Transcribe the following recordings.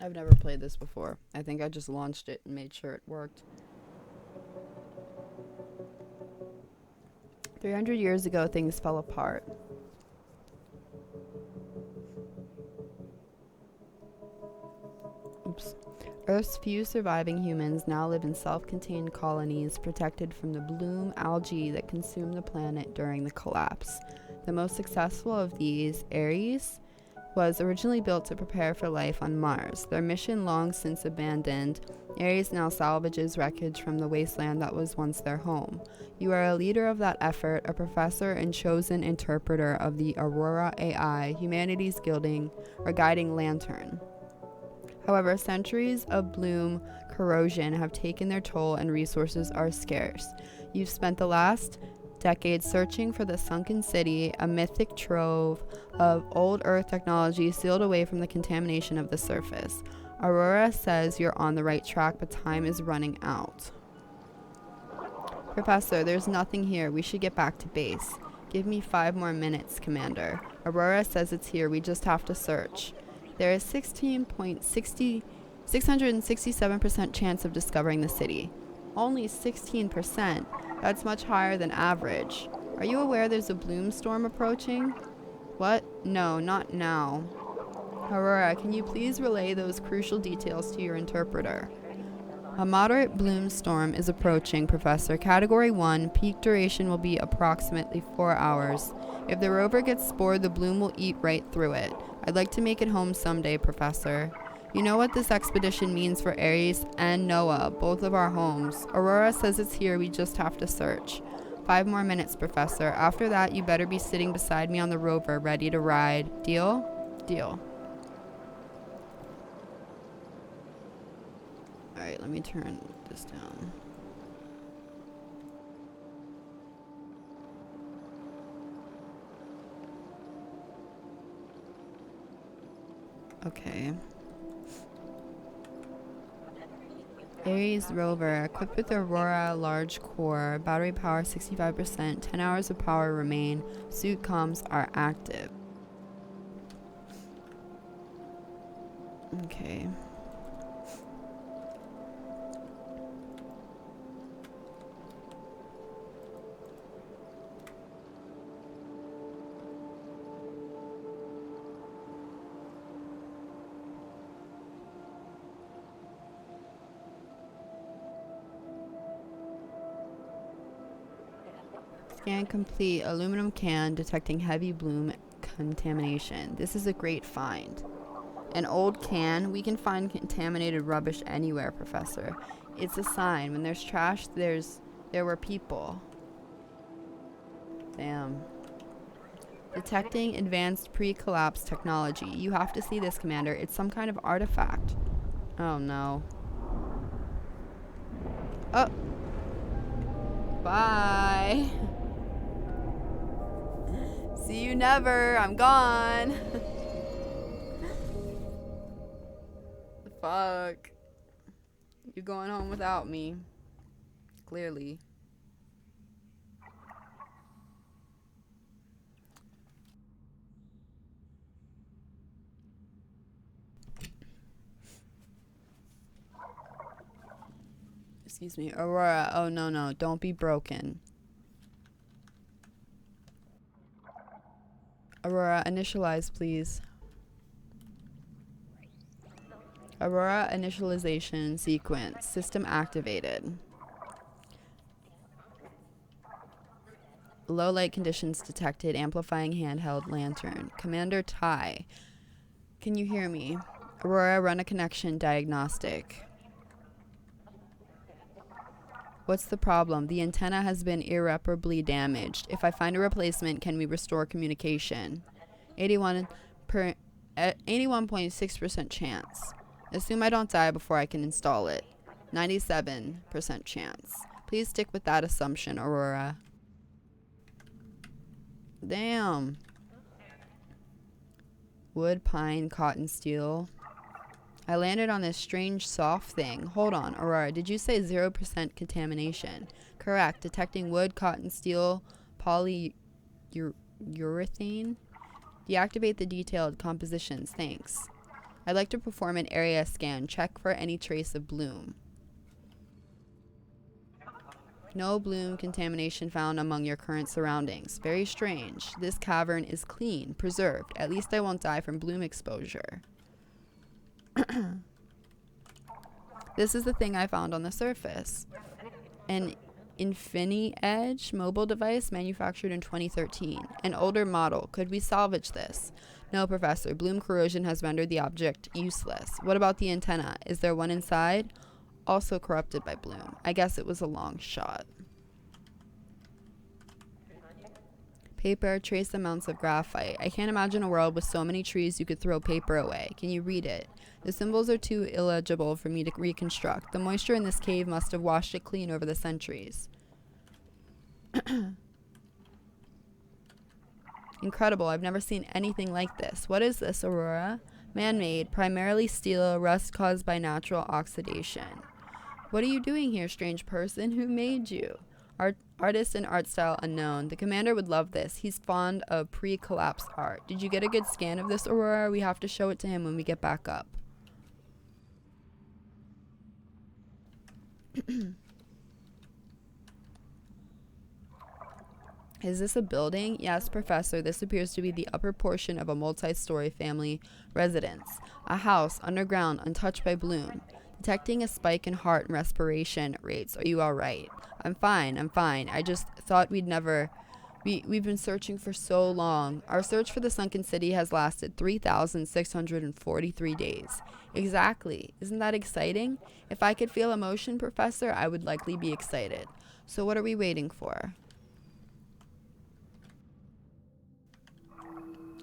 I've never played this before. I think I just launched it and made sure it worked. 300 years ago, things fell apart. Oops. Earth's few surviving humans now live in self-contained colonies protected from the bloom algae that consumed the planet during the collapse. The most successful of these, Ares, was originally built to prepare for life on Mars. Their mission long since abandoned, Ares now salvages wreckage from the wasteland that was once their home. You are a leader of that effort, a professor and chosen interpreter of the Aurora AI, humanity's guiding lantern. However, centuries of bloom corrosion have taken their toll and resources are scarce. You've spent the last decade searching for the sunken city, a mythic trove of old Earth technology sealed away from the contamination of the surface. Aurora says you're on the right track, but time is running out. Professor, there's nothing here. We should get back to base. Give me 5 more minutes, Commander. Aurora says it's here. We just have to search. There is 667% chance of discovering the city. Only 16%. That's much higher than average. Are you aware there's a bloom storm approaching? What? No, not now. Aurora, can you please relay those crucial details to your interpreter? A moderate bloom storm is approaching, Professor. Category 1, peak duration will be approximately 4 hours. If the rover gets spored, the bloom will eat right through it. I'd like to make it home someday, Professor. You know what this expedition means for Ares and Noah, both of our homes. Aurora says it's here, we just have to search. 5 more minutes, Professor. After that, you better be sitting beside me on the rover, ready to ride. Deal? Deal. Alright, let me turn this down. Okay. Ares rover, equipped with Aurora large core, battery power 65%, 10 hours of power remain, suit comms are active. Okay. Scan complete. Aluminum can detecting heavy bloom contamination. This is a great find. An old can? We can find contaminated rubbish anywhere, Professor. It's a sign. When there's trash, there were people. Damn. Detecting advanced pre-collapse technology. You have to see this, Commander. It's some kind of artifact. Oh no. Oh. Bye. See you never. I'm gone. The fuck. You're going home without me. Clearly. Excuse me. Aurora. Oh, no, no. Don't be broken. Aurora, initialize, please. Aurora initialization sequence. System activated. Low light conditions detected. Amplifying handheld lantern. Commander Tai. Can you hear me? Aurora, run a connection diagnostic. What's the problem? The antenna has been irreparably damaged. If I find a replacement, can we restore communication? 81.6% chance. Assume I don't die before I can install it. 97% chance. Please stick with that assumption, Aurora. Damn. Wood, pine, cotton, steel. I landed on this strange soft thing. Hold on, Aurora, did you say 0% contamination? Correct. Detecting wood, cotton, steel, polyurethane. Deactivate the detailed compositions. Thanks. I'd like to perform an area scan. Check for any trace of bloom. No bloom contamination found among your current surroundings. Very strange. This cavern is clean, preserved. At least I won't die from bloom exposure. This is the thing I found on the surface. An InfiniEdge mobile device manufactured in 2013. An older model. Could we salvage this? No, Professor. Bloom corrosion has rendered the object useless. What about the antenna? Is there one inside? Also corrupted by bloom. I guess it was a long shot. Paper, trace amounts of graphite. I can't imagine a world with so many trees you could throw paper away. Can you read it? The symbols are too illegible for me to reconstruct. The moisture in this cave must have washed it clean over the centuries. Incredible. I've never seen anything like this. What is this, Aurora? Man-made, primarily steel, rust caused by natural oxidation. What are you doing here, strange person? Who made you? Artist and art style unknown. The commander would love this. He's fond of pre-collapse art. Did you get a good scan of this, Aurora? We have to show it to him when we get back up. Is this a building? Yes, Professor. This appears to be the upper portion of a multi-story family residence. A house, underground, untouched by bloom. Detecting a spike in heart and respiration rates. Are you all right? I'm fine. I just thought we've been searching for so long. Our search for the sunken city has lasted 3,643 days. Exactly. Isn't that exciting? If I could feel emotion, Professor, I would likely be excited. So what are we waiting for?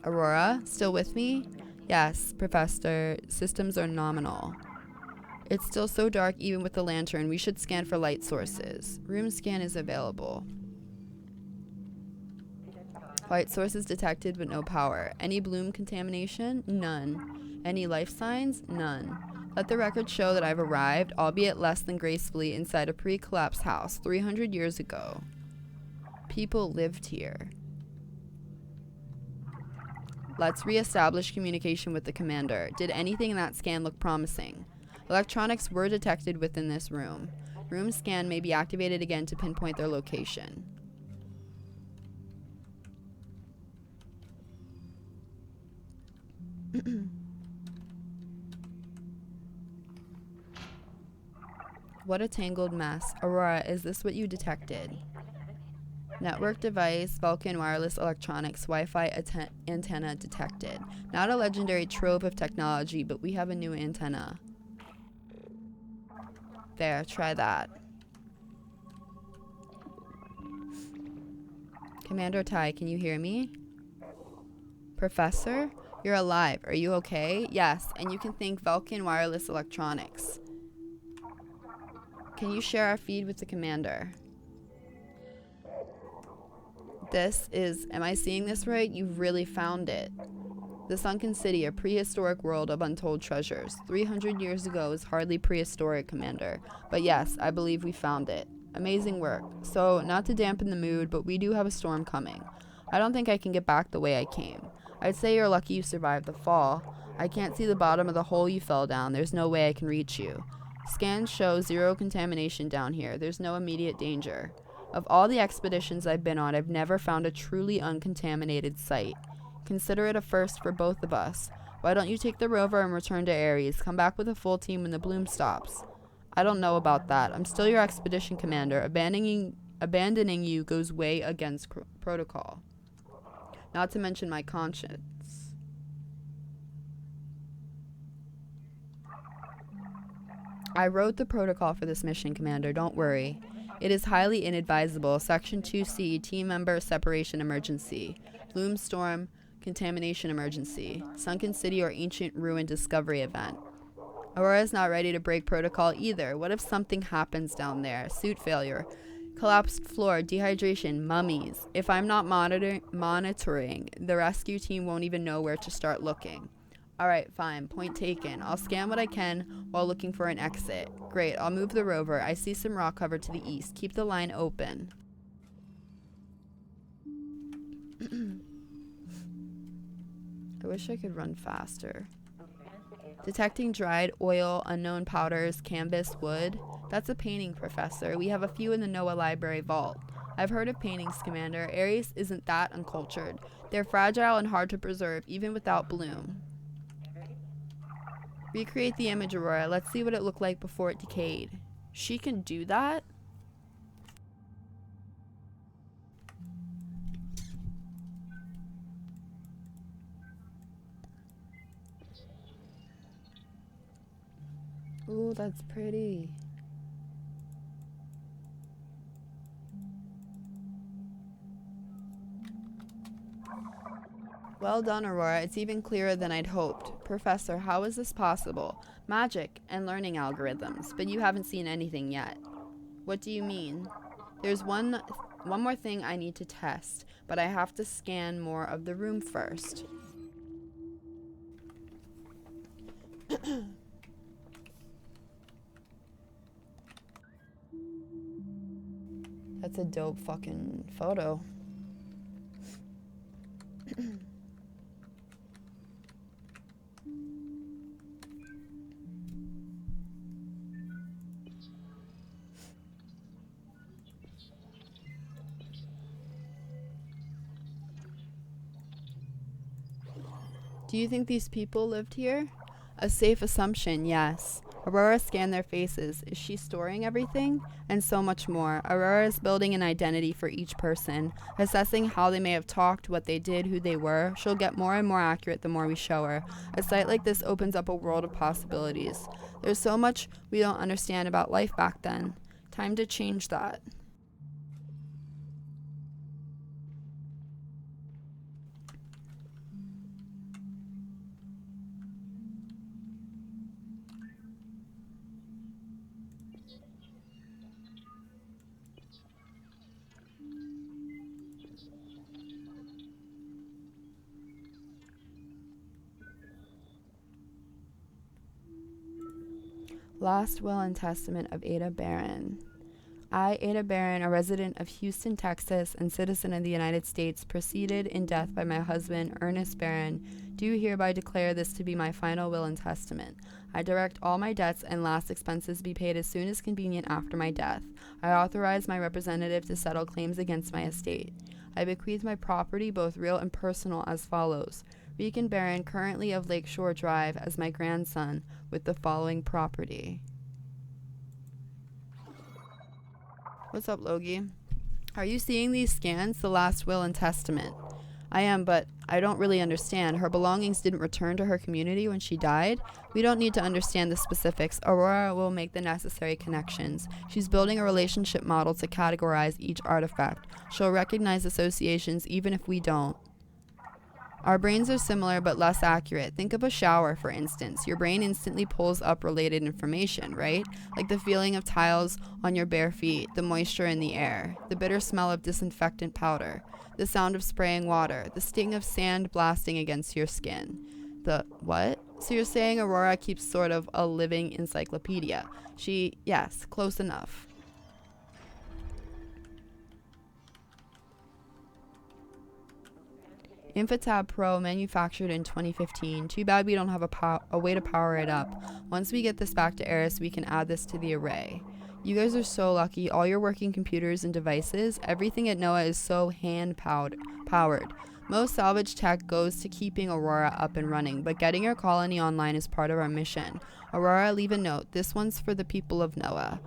Aurora, still with me? Yes, Professor. Systems are nominal. It's still so dark even with the lantern. We should scan for light sources. Room scan is available. Light sources detected but no power. Any bloom contamination? None. Any life signs? None. Let the record show that I've arrived, albeit less than gracefully, inside a pre-collapsed house 300 years ago. People lived here. Let's re-establish communication with the commander. Did anything in that scan look promising? Electronics were detected within this room. Room scan may be activated again to pinpoint their location. What a tangled mess. Aurora, is this what you detected? Network device, Vulcan wireless electronics, Wi-Fi antenna detected. Not a legendary trove of technology, but we have a new antenna. There, try that. Commander Tai, can you hear me? Professor? You're alive. Are you okay? Yes, and you can thank Vulcan Wireless Electronics. Can you share our feed with the commander? This is, am I seeing this right? You've really found it. The sunken city, a prehistoric world of untold treasures. 300 years ago is hardly prehistoric, Commander. But yes, I believe we found it. Amazing work. So, not to dampen the mood, but we do have a storm coming. I don't think I can get back the way I came. I'd say you're lucky you survived the fall. I can't see the bottom of the hole you fell down. There's no way I can reach you. Scans show zero contamination down here. There's no immediate danger. Of all the expeditions I've been on, I've never found a truly uncontaminated site. Consider it a first for both of us. Why don't you take the rover and return to Ares? Come back with a full team when the bloom stops. I don't know about that. I'm still your expedition commander. Abandoning you goes way against protocol. Not to mention my conscience. I wrote the protocol for this mission, Commander. Don't worry. It is highly inadvisable. Section 2C, team member separation emergency. Bloom storm, contamination emergency. Sunken city or ancient ruin discovery event. Aurora's not ready to break protocol either. What if something happens down there? Suit failure. Collapsed floor, dehydration, mummies. If I'm not monitoring, the rescue team won't even know where to start looking. Alright, fine. Point taken. I'll scan what I can while looking for an exit. Great, I'll move the rover. I see some rock cover to the east. Keep the line open. I wish I could run faster. Detecting dried oil, unknown powders, canvas, wood. That's a painting, Professor. We have a few in the NOAA library vault. I've heard of paintings, Commander. Ares isn't that uncultured. They're fragile and hard to preserve, even without bloom. Recreate the image, Aurora. Let's see what it looked like before it decayed. She can do that? Ooh, that's pretty. Well done, Aurora. It's even clearer than I'd hoped. Professor, how is this possible? Magic and learning algorithms, but you haven't seen anything yet. What do you mean? There's one more thing I need to test, but I have to scan more of the room first. That's a dope fucking photo. Do you think these people lived here? A safe assumption, yes. Aurora scanned their faces. Is she storing everything? And so much more. Aurora is building an identity for each person, assessing how they may have talked, what they did, who they were. She'll get more and more accurate the more we show her. A site like this opens up a world of possibilities. There's so much we don't understand about life back then. Time to change that. Last will and testament of Ada Barron. I, Ada Barron, a resident of Houston, Texas, and citizen of the United States, preceded in death by my husband, Ernest Barron, do hereby declare this to be my final will and testament. I direct all my debts and last expenses be paid as soon as convenient after my death. I authorize my representative to settle claims against my estate. I bequeath my property, both real and personal, as follows. Regan Barron, currently of Lakeshore Drive, as my grandson, with the following property. What's up, Logie? Are you seeing these scans? The last will and testament. I am, but I don't really understand. Her belongings didn't return to her community when she died. We don't need to understand the specifics. Aurora will make the necessary connections. She's building a relationship model to categorize each artifact. She'll recognize associations even if we don't. Our brains are similar but less accurate. Think of a shower, for instance. Your brain instantly pulls up related information, right? Like the feeling of tiles on your bare feet, the moisture in the air, the bitter smell of disinfectant powder, the sound of spraying water, the sting of sand blasting against your skin. The what? So you're saying Aurora keeps sort of a living encyclopedia. Yes, close enough. Infotab Pro, manufactured in 2015. Too bad we don't have a way to power it up. Once we get this back to Eris, we can add this to the array. You guys are so lucky. All your working computers and devices, everything at NOAA is so hand-powered. Most salvage tech goes to keeping Aurora up and running, but getting your colony online is part of our mission. Aurora, leave a note. This one's for the people of NOAA.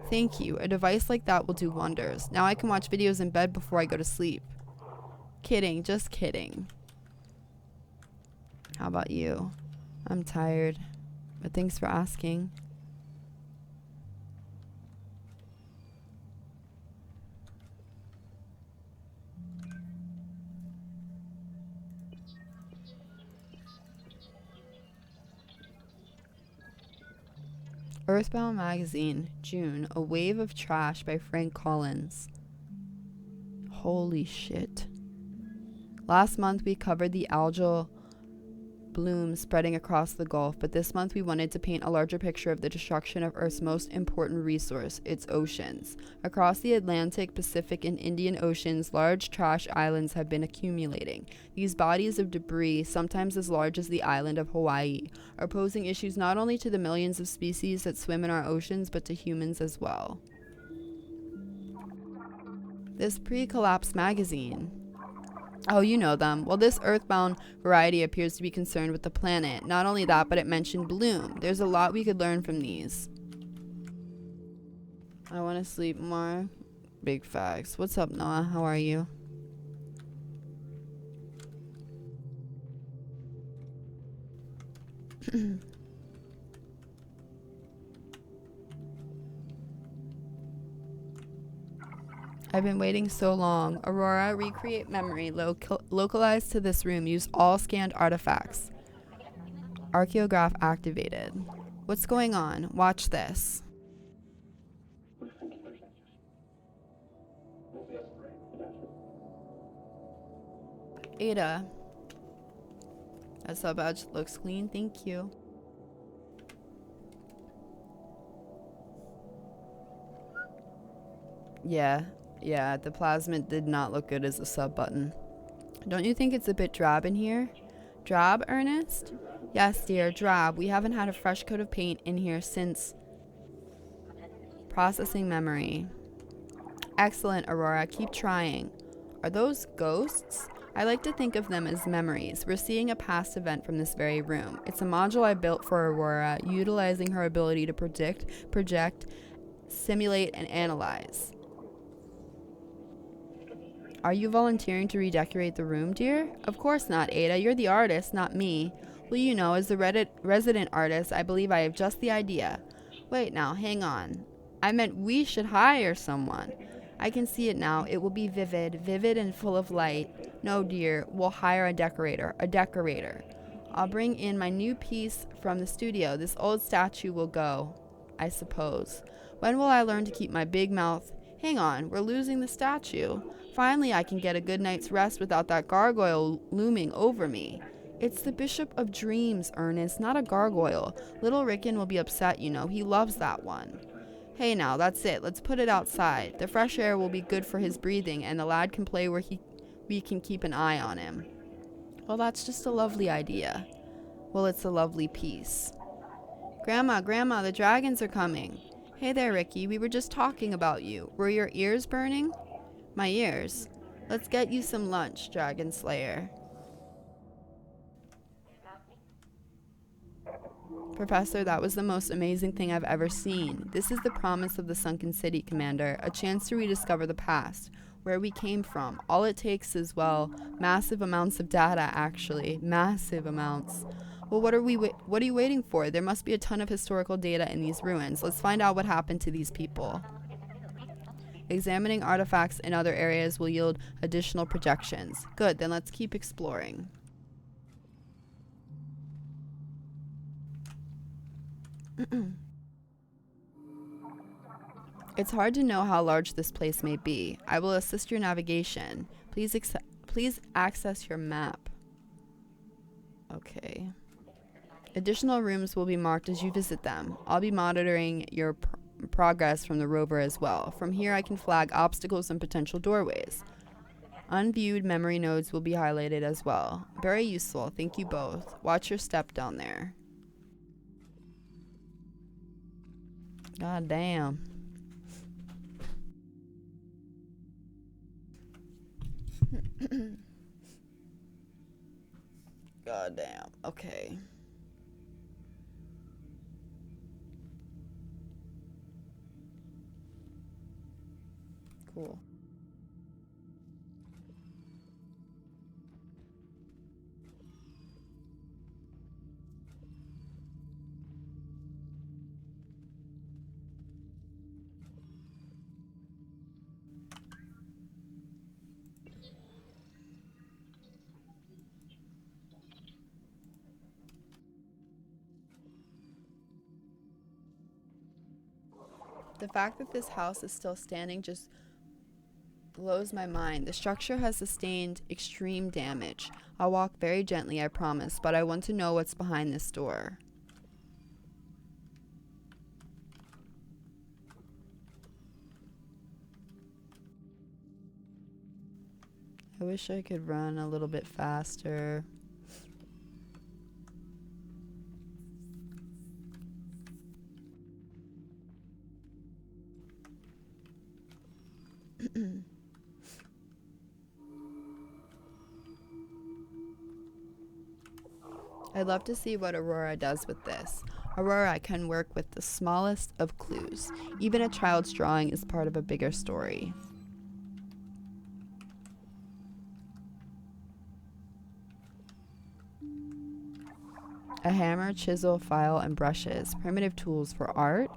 Thank you. A device like that will do wonders. Now I can watch videos in bed before I go to sleep. Kidding, just kidding. How about you? I'm tired, but thanks for asking. Earthbound Magazine, June, A Wave of Trash by Frank Collins. Holy shit. Last month we covered the algal bloom spreading across the Gulf, but this month we wanted to paint a larger picture of the destruction of Earth's most important resource, its oceans. Across the Atlantic, Pacific, and Indian Oceans, large trash islands have been accumulating. These bodies of debris, sometimes as large as the island of Hawaii, are posing issues not only to the millions of species that swim in our oceans, but to humans as well. This pre-collapse magazine. Oh, you know them. Well, this earthbound variety appears to be concerned with the planet. Not only that, but it mentioned bloom. There's a lot we could learn from these. I want to sleep more. Big facts. What's up, Noah? How are you? I've been waiting so long. Aurora, recreate memory. Localized to this room. Use all scanned artifacts. Archaeograph activated. What's going on? Watch this. Ada. That sub badge looks clean. Thank you. Yeah, the plasmid did not look good as a sub button. Don't you think it's a bit drab in here? Drab, Ernest? Yes, dear, drab. We haven't had a fresh coat of paint in here since processing memory. Excellent, Aurora. Keep trying. Are those ghosts? I like to think of them as memories. We're seeing a past event from this very room. It's a module I built for Aurora, utilizing her ability to predict, project, simulate, and analyze. Are you volunteering to redecorate the room, dear? Of course not, Ada. You're the artist, not me. Well, you know, as the resident artist, I believe I have just the idea. Wait now, hang on. I meant we should hire someone. I can see it now. It will be vivid and full of light. No, dear, we'll hire a decorator. I'll bring in my new piece from the studio. This old statue will go, I suppose. When will I learn to keep my big mouth? Hang on, we're losing the statue. Finally, I can get a good night's rest without that gargoyle looming over me. It's the Bishop of Dreams, Ernest, not a gargoyle. Little Rickon will be upset, you know. He loves that one. Hey now, that's it. Let's put it outside. The fresh air will be good for his breathing, and the lad can play where we can keep an eye on him. Well, that's just a lovely idea. Well, it's a lovely piece. Grandma, the dragons are coming. Hey there, Ricky. We were just talking about you. Were your ears burning? My ears. Let's get you some lunch, Dragon Slayer. Professor, that was the most amazing thing I've ever seen. This is the promise of the Sunken City, Commander. A chance to rediscover the past, where we came from. All it takes is, well, massive amounts of data, actually. Massive amounts. Well, what are you waiting for? There must be a ton of historical data in these ruins. Let's find out what happened to these people. Examining artifacts in other areas will yield additional projections. Good, then let's keep exploring. It's hard to know how large this place may be. I will assist your navigation. Please access your map. Okay. Additional rooms will be marked as you visit them. I'll be monitoring your progress from the rover as well. From here I can flag obstacles and potential doorways. Unviewed memory nodes will be highlighted as well. Very useful. Thank you both. Watch your step down there. God damn. God damn. Okay. Cool. The fact that this house is still standing just blows my mind. The structure has sustained extreme damage. I'll walk very gently, I promise, but I want to know what's behind this door. I wish I could run a little bit faster. I'd love to see what Aurora does with this. Aurora can work with the smallest of clues. Even a child's drawing is part of a bigger story. A hammer, chisel, file, and brushes, primitive tools for art.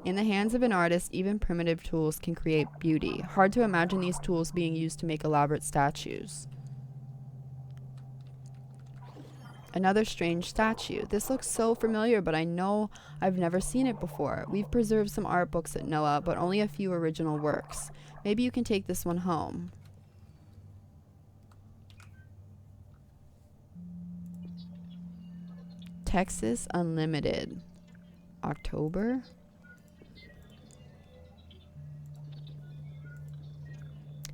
In the hands of an artist, even primitive tools can create beauty. Hard to imagine these tools being used to make elaborate statues. Another strange statue. This looks so familiar, but I know I've never seen it before. We've preserved some art books at Noah, but only a few original works. Maybe you can take this one home. Texas Unlimited. October?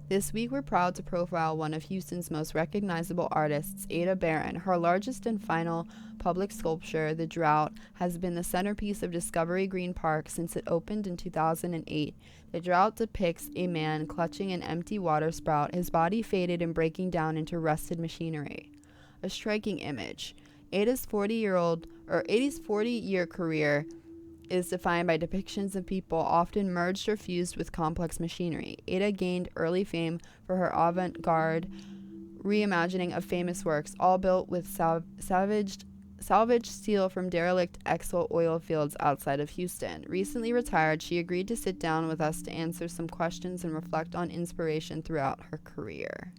This week, we're proud to profile one of Houston's most recognizable artists, Ada Barron. Her largest and final public sculpture, The Drought, has been the centerpiece of Discovery Green Park since it opened in 2008. The Drought depicts a man clutching an empty water spout, his body faded and breaking down into rusted machinery. A striking image. Ada's 40-year career is defined by depictions of people often merged or fused with complex machinery. Ada gained early fame for her avant-garde reimagining of famous works, all built with salvaged steel from derelict Exxon oil fields outside of Houston. Recently retired, she agreed to sit down with us to answer some questions and reflect on inspiration throughout her career.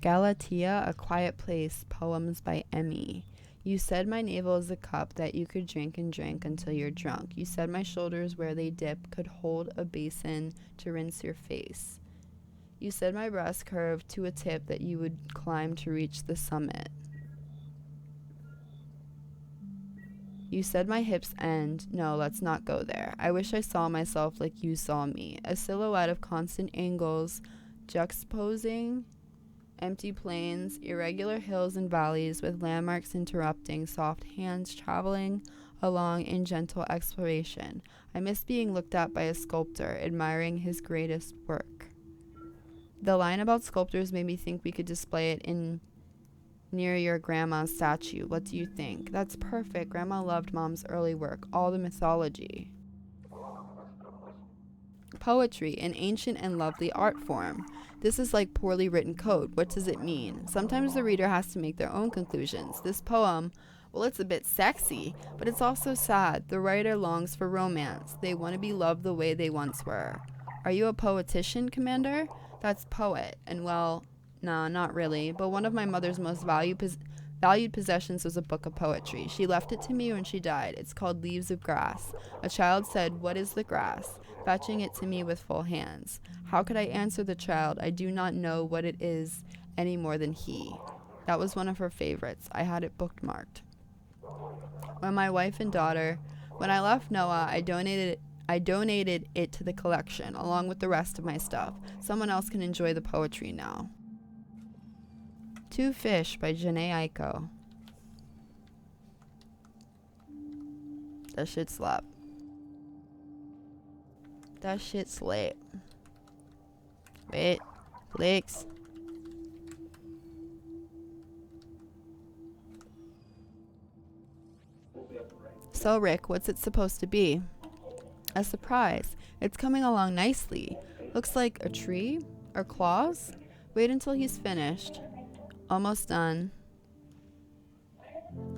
Galatea, A Quiet Place, poems by Emmy. You said my navel is a cup that you could drink and drink until you're drunk. You said my shoulders where they dip could hold a basin to rinse your face. You said my breast curved to a tip that you would climb to reach the summit. You said my hips end. No, let's not go there. I wish I saw myself like you saw me. A silhouette of constant angles juxtaposing empty plains, irregular hills and valleys with landmarks interrupting, soft hands traveling along in gentle exploration. I miss being looked at by a sculptor, admiring his greatest work. The line about sculptors made me think we could display it in near your grandma's statue. What do you think? That's perfect. Grandma loved Mom's early work, all the mythology. Poetry, an ancient and lovely art form. This is like poorly written code. What does it mean? Sometimes the reader has to make their own conclusions. This poem, well, it's a bit sexy, but it's also sad. The writer longs for romance. They want to be loved the way they once were. Are you a poetician, Commander? That's poet. And well, nah, not really, but one of my mother's most valued possessions was a book of poetry. She left it to me when she died. It's called Leaves of Grass. A child said, "What is the grass?" fetching it to me with full hands. How could I answer the child? I do not know what it is any more than he. That was one of her favorites. I had it bookmarked. When I left Noah, I donated it to the collection, along with the rest of my stuff. Someone else can enjoy the poetry now. Two Fish by Janae Aiko. That shit slap. That shit slap. Wait, clicks. So Rick, what's it supposed to be? A surprise. It's coming along nicely. Looks like a tree or claws. Wait until he's finished. Almost done.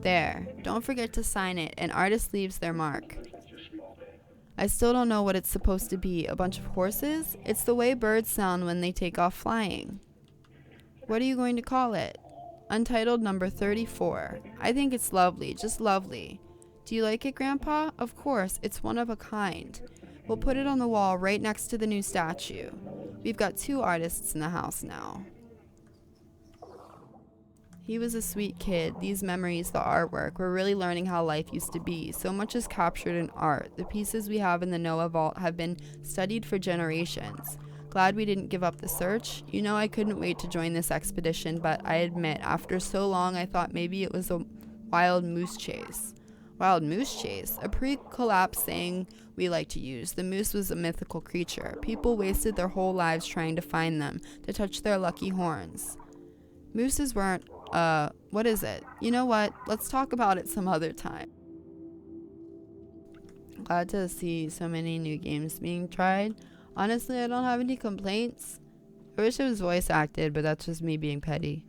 There. Don't forget to sign it. An artist leaves their mark. I still don't know what it's supposed to be. A bunch of horses? It's the way birds sound when they take off flying. What are you going to call it? Untitled number 34. I think it's lovely, just lovely. Do you like it, Grandpa? Of course, it's one of a kind. We'll put it on the wall right next to the new statue. We've got 2 artists in the house now. He was a sweet kid. These memories, the artwork, we're really learning how life used to be. So much is captured in art. The pieces we have in the Noah Vault have been studied for generations. Glad we didn't give up the search. You know, I couldn't wait to join this expedition, but I admit, after so long, I thought maybe it was a wild moose chase. Wild moose chase? A pre-collapse saying we like to use. The moose was a mythical creature. People wasted their whole lives trying to find them, to touch their lucky horns. Mooses weren't, what is it? You know what? Let's talk about it some other time. Glad to see so many new games being tried. Honestly, I don't have any complaints. I wish it was voice acted, but that's just me being petty.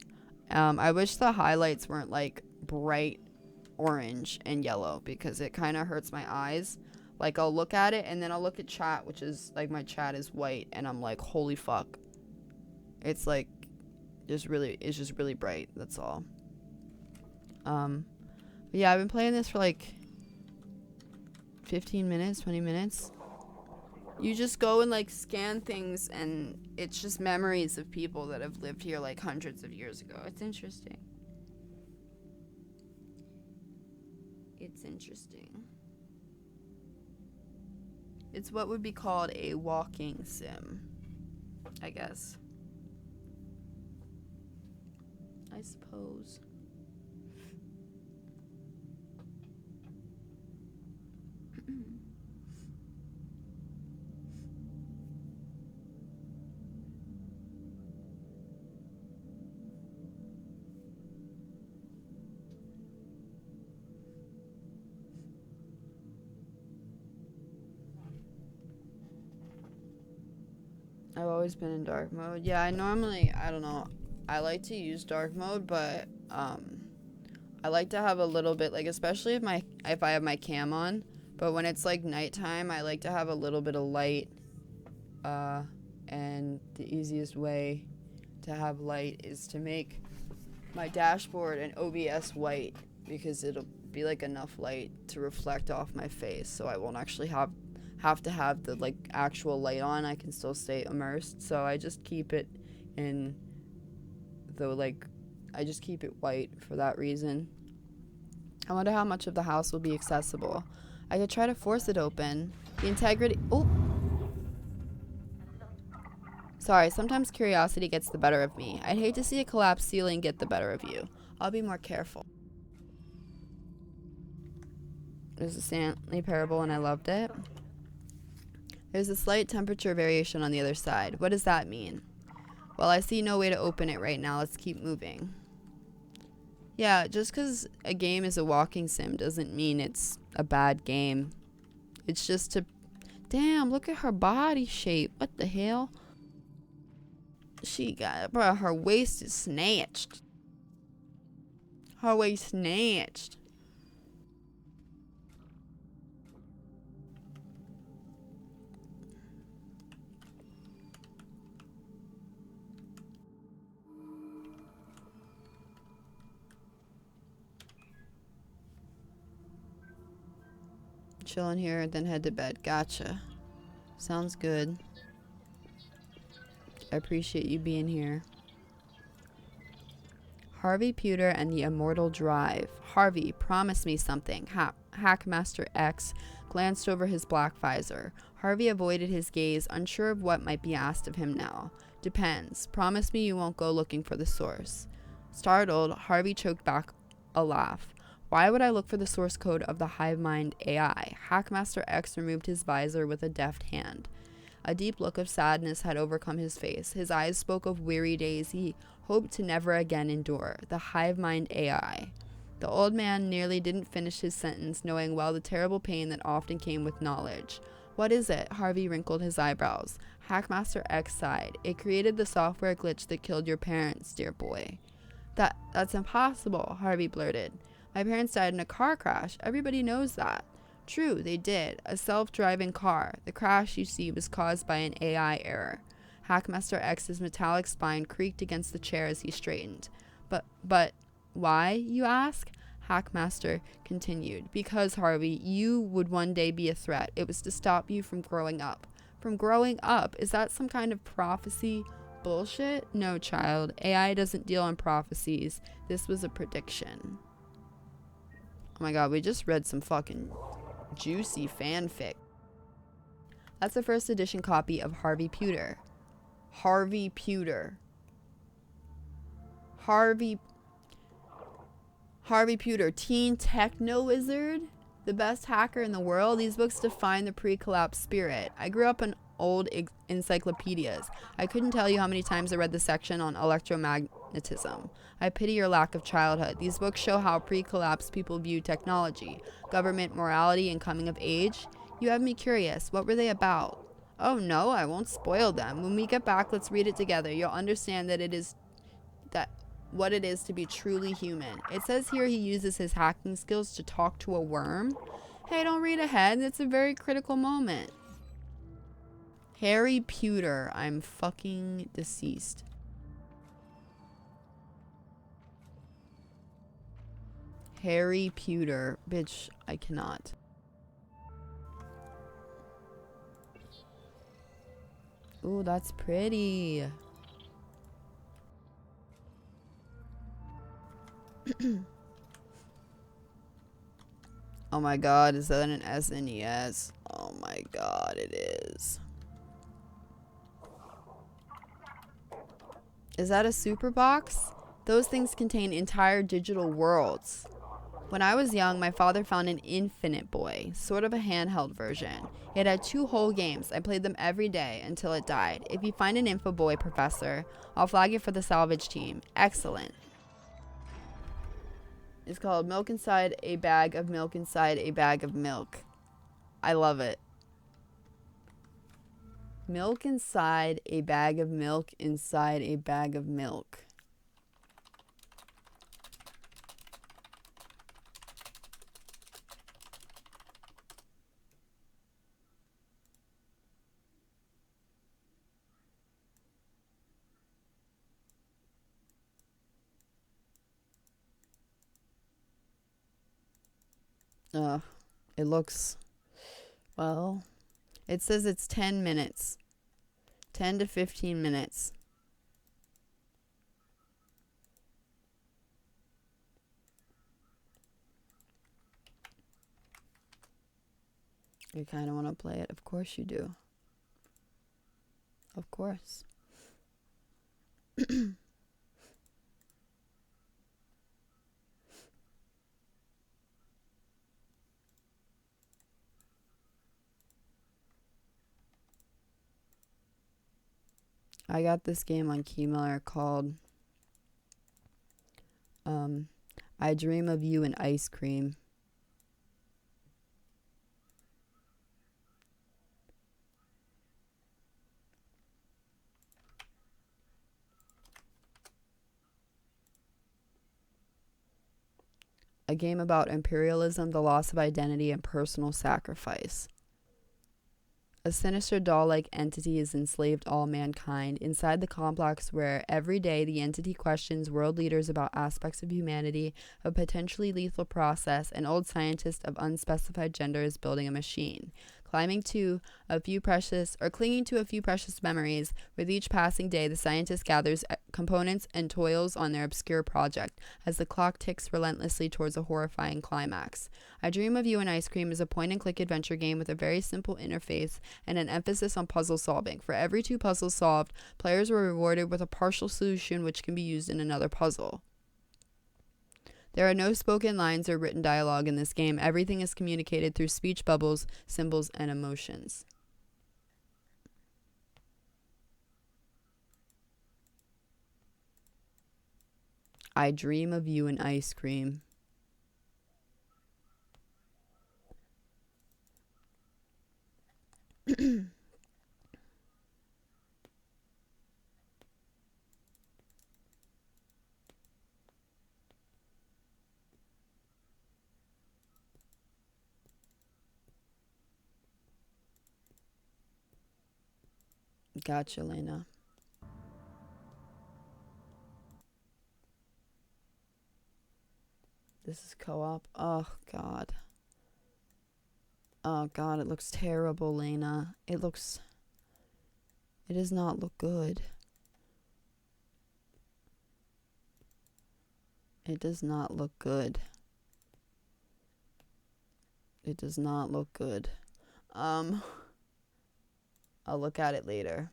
I wish the highlights weren't like bright orange and yellow because it kind of hurts my eyes. Like I'll look at it and then I'll look at chat, which is like my chat is white, and I'm like, holy fuck. It's like it's just really bright. That's all. But yeah, I've been playing this for like 15 minutes, 20 minutes. You just go and like scan things and it's just memories of people that have lived here like hundreds of years ago. It's interesting. It's interesting. It's what would be called a walking sim, I guess. I suppose. I've always been in dark mode. Yeah, I don't know. I like to use dark mode, but I like to have a little bit, like, especially if I have my cam on, but when it's like nighttime, I like to have a little bit of light. And the easiest way to have light is to make my dashboard and OBS white, because it'll be like enough light to reflect off my face, so I won't actually have to have the like actual light on. I can still stay immersed, so I just keep it in I just keep it white for that reason. I wonder how much of the house will be accessible. I could try to force it open. The integrity... Oh! Sorry, sometimes curiosity gets the better of me. I'd hate to see a collapsed ceiling get the better of you. I'll be more careful. There's a Stanley Parable and I loved it. There's a slight temperature variation on the other side. What does that mean? Well, I see no way to open it right now. Let's keep moving. Yeah, just because a game is a walking sim doesn't mean it's a bad game. It's just to... Damn, look at her body shape. What the hell? She got... Bro, her waist is snatched. Her waist snatched. Chill in here, then head to bed. Gotcha. Sounds good. I appreciate you being here. Harvey Pewter and the Immortal Drive. Harvey, promise me something. Hackmaster X glanced over his black visor. Harvey avoided his gaze, unsure of what might be asked of him now. Depends. Promise me you won't go looking for the source. Startled, Harvey choked back a laugh. Why would I look for the source code of the Hivemind AI? Hackmaster X removed his visor with a deft hand. A deep look of sadness had overcome his face. His eyes spoke of weary days he hoped to never again endure. The Hivemind AI. The old man nearly didn't finish his sentence, knowing well the terrible pain that often came with knowledge. What is it? Harvey wrinkled his eyebrows. Hackmaster X sighed. It created the software glitch that killed your parents, dear boy. That's impossible, Harvey blurted. My parents died in a car crash. Everybody knows that. True, they did. A self-driving car. The crash you see was caused by an AI error. Hackmaster X's metallic spine creaked against the chair as he straightened. But why, you ask? Hackmaster continued. Because, Harvey, you would one day be a threat. It was to stop you from growing up. From growing up? Is that some kind of prophecy? Bullshit? No, child. AI doesn't deal in prophecies. This was a prediction. Oh my god, we just read some fucking juicy fanfic. That's a first edition copy of Harvey Pewter. Harvey Pewter. Harvey Pewter, teen techno wizard, the best hacker in the world. These books define the pre-collapse spirit. I grew up in old encyclopedias. I couldn't tell you how many times I read the section on electromagnetism. I pity your lack of childhood. These books show how pre-collapse people view technology, government, morality, and coming of age. You have me curious. What were they about? Oh no, I won't spoil them. When we get back, let's read it together. You'll understand what it is to be truly human. It says here he uses his hacking skills to talk to a worm. Hey, don't read ahead. It's a very critical moment. Harry Pewter. I'm fucking deceased. Harry Pewter. Bitch, I cannot. Ooh, that's pretty. Oh my god, is that an SNES? Oh my god, it is. Is that a super box? Those things contain entire digital worlds. When I was young, my father found an Infinite Boy, sort of a handheld version. It had 2 whole games. I played them every day until it died. If you find an Info Boy, Professor, I'll flag it for the salvage team. Excellent. It's called Milk Inside a Bag of Milk Inside a Bag of Milk. I love it. Milk inside a bag of milk inside a bag of milk. It looks, well, it says it's 10 minutes. 10 to 15 minutes. You kind of want to play it? Of course you do. Of course. I got this game on Keymailer called I Dream of You and Ice Cream. A game about imperialism, the loss of identity, and personal sacrifice. A sinister doll-like entity has enslaved all mankind inside the complex where every day the entity questions world leaders about aspects of humanity, a potentially lethal process. An old scientist of unspecified gender is building a machine, clinging to a few precious memories. With each passing day, the scientist gathers components and toils on their obscure project as the clock ticks relentlessly towards a horrifying climax. I Dream of You and Ice Cream is a point-and-click adventure game with a very simple interface and an emphasis on puzzle solving. For every 2 puzzles solved, players were rewarded with a partial solution which can be used in another puzzle. There are no spoken lines or written dialogue in this game. Everything is communicated through speech bubbles, symbols, and emotions. I Dream of You and Ice Cream. Gotcha, Lena. This is co-op. Oh, God. Oh, God, it looks terrible, Lena. It does not look good. It does not look good. It does not look good. I'll look at it later.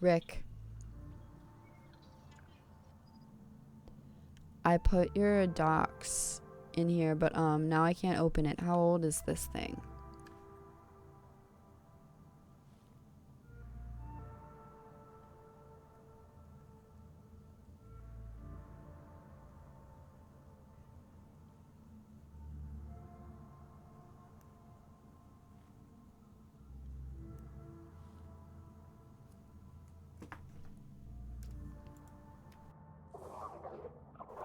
Rick, I put your docs in here, but now I can't open it. How old is this thing?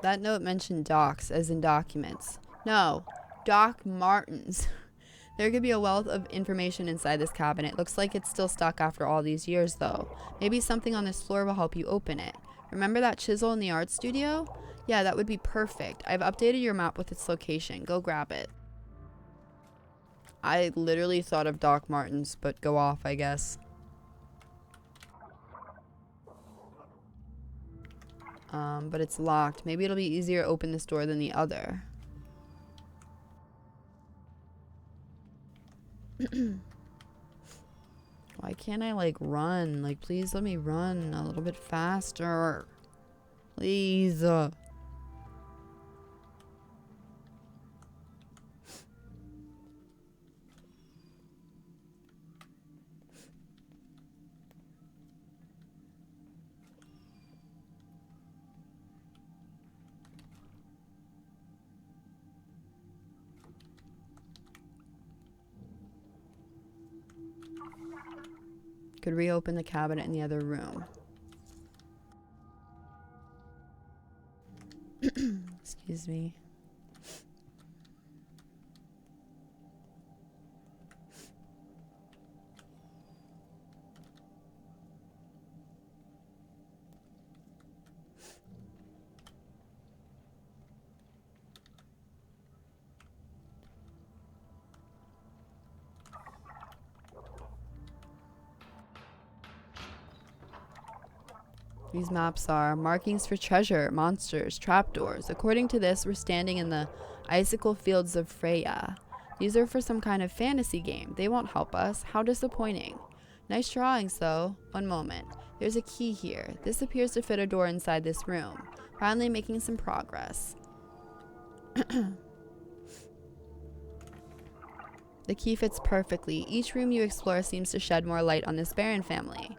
That note mentioned docs, as in documents. No, Doc Martens. There could be a wealth of information inside this cabinet. Looks like it's still stuck after all these years, though. Maybe something on this floor will help you open it. Remember that chisel in the art studio? Yeah, that would be perfect. I've updated your map with its location. Go grab it. I literally thought of Doc Martens, but go off, I guess. But it's locked. Maybe it'll be easier to open this door than the other. Why can't I, like, run? Like, please let me run a little bit faster. Please. Could reopen the cabinet in the other room. Excuse me. These maps are markings for treasure, monsters, trapdoors. According to this, we're standing in the icicle fields of Freya. These are for some kind of fantasy game. They won't help us. How disappointing. Nice drawings, though. One moment. There's a key here. This appears to fit a door inside this room. Finally making some progress. The key fits perfectly. Each room you explore seems to shed more light on this Baron family.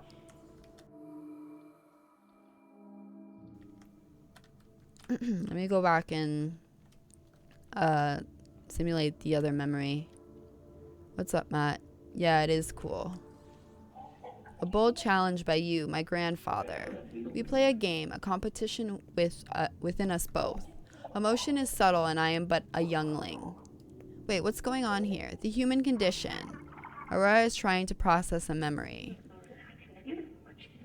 Let me go back and simulate the other memory. What's up, Matt? Yeah, it is cool. A bold challenge by you, my grandfather. We play a game, a competition within us both. Emotion is subtle and I am but a youngling. Wait, what's going on here? The human condition. Aurora is trying to process a memory.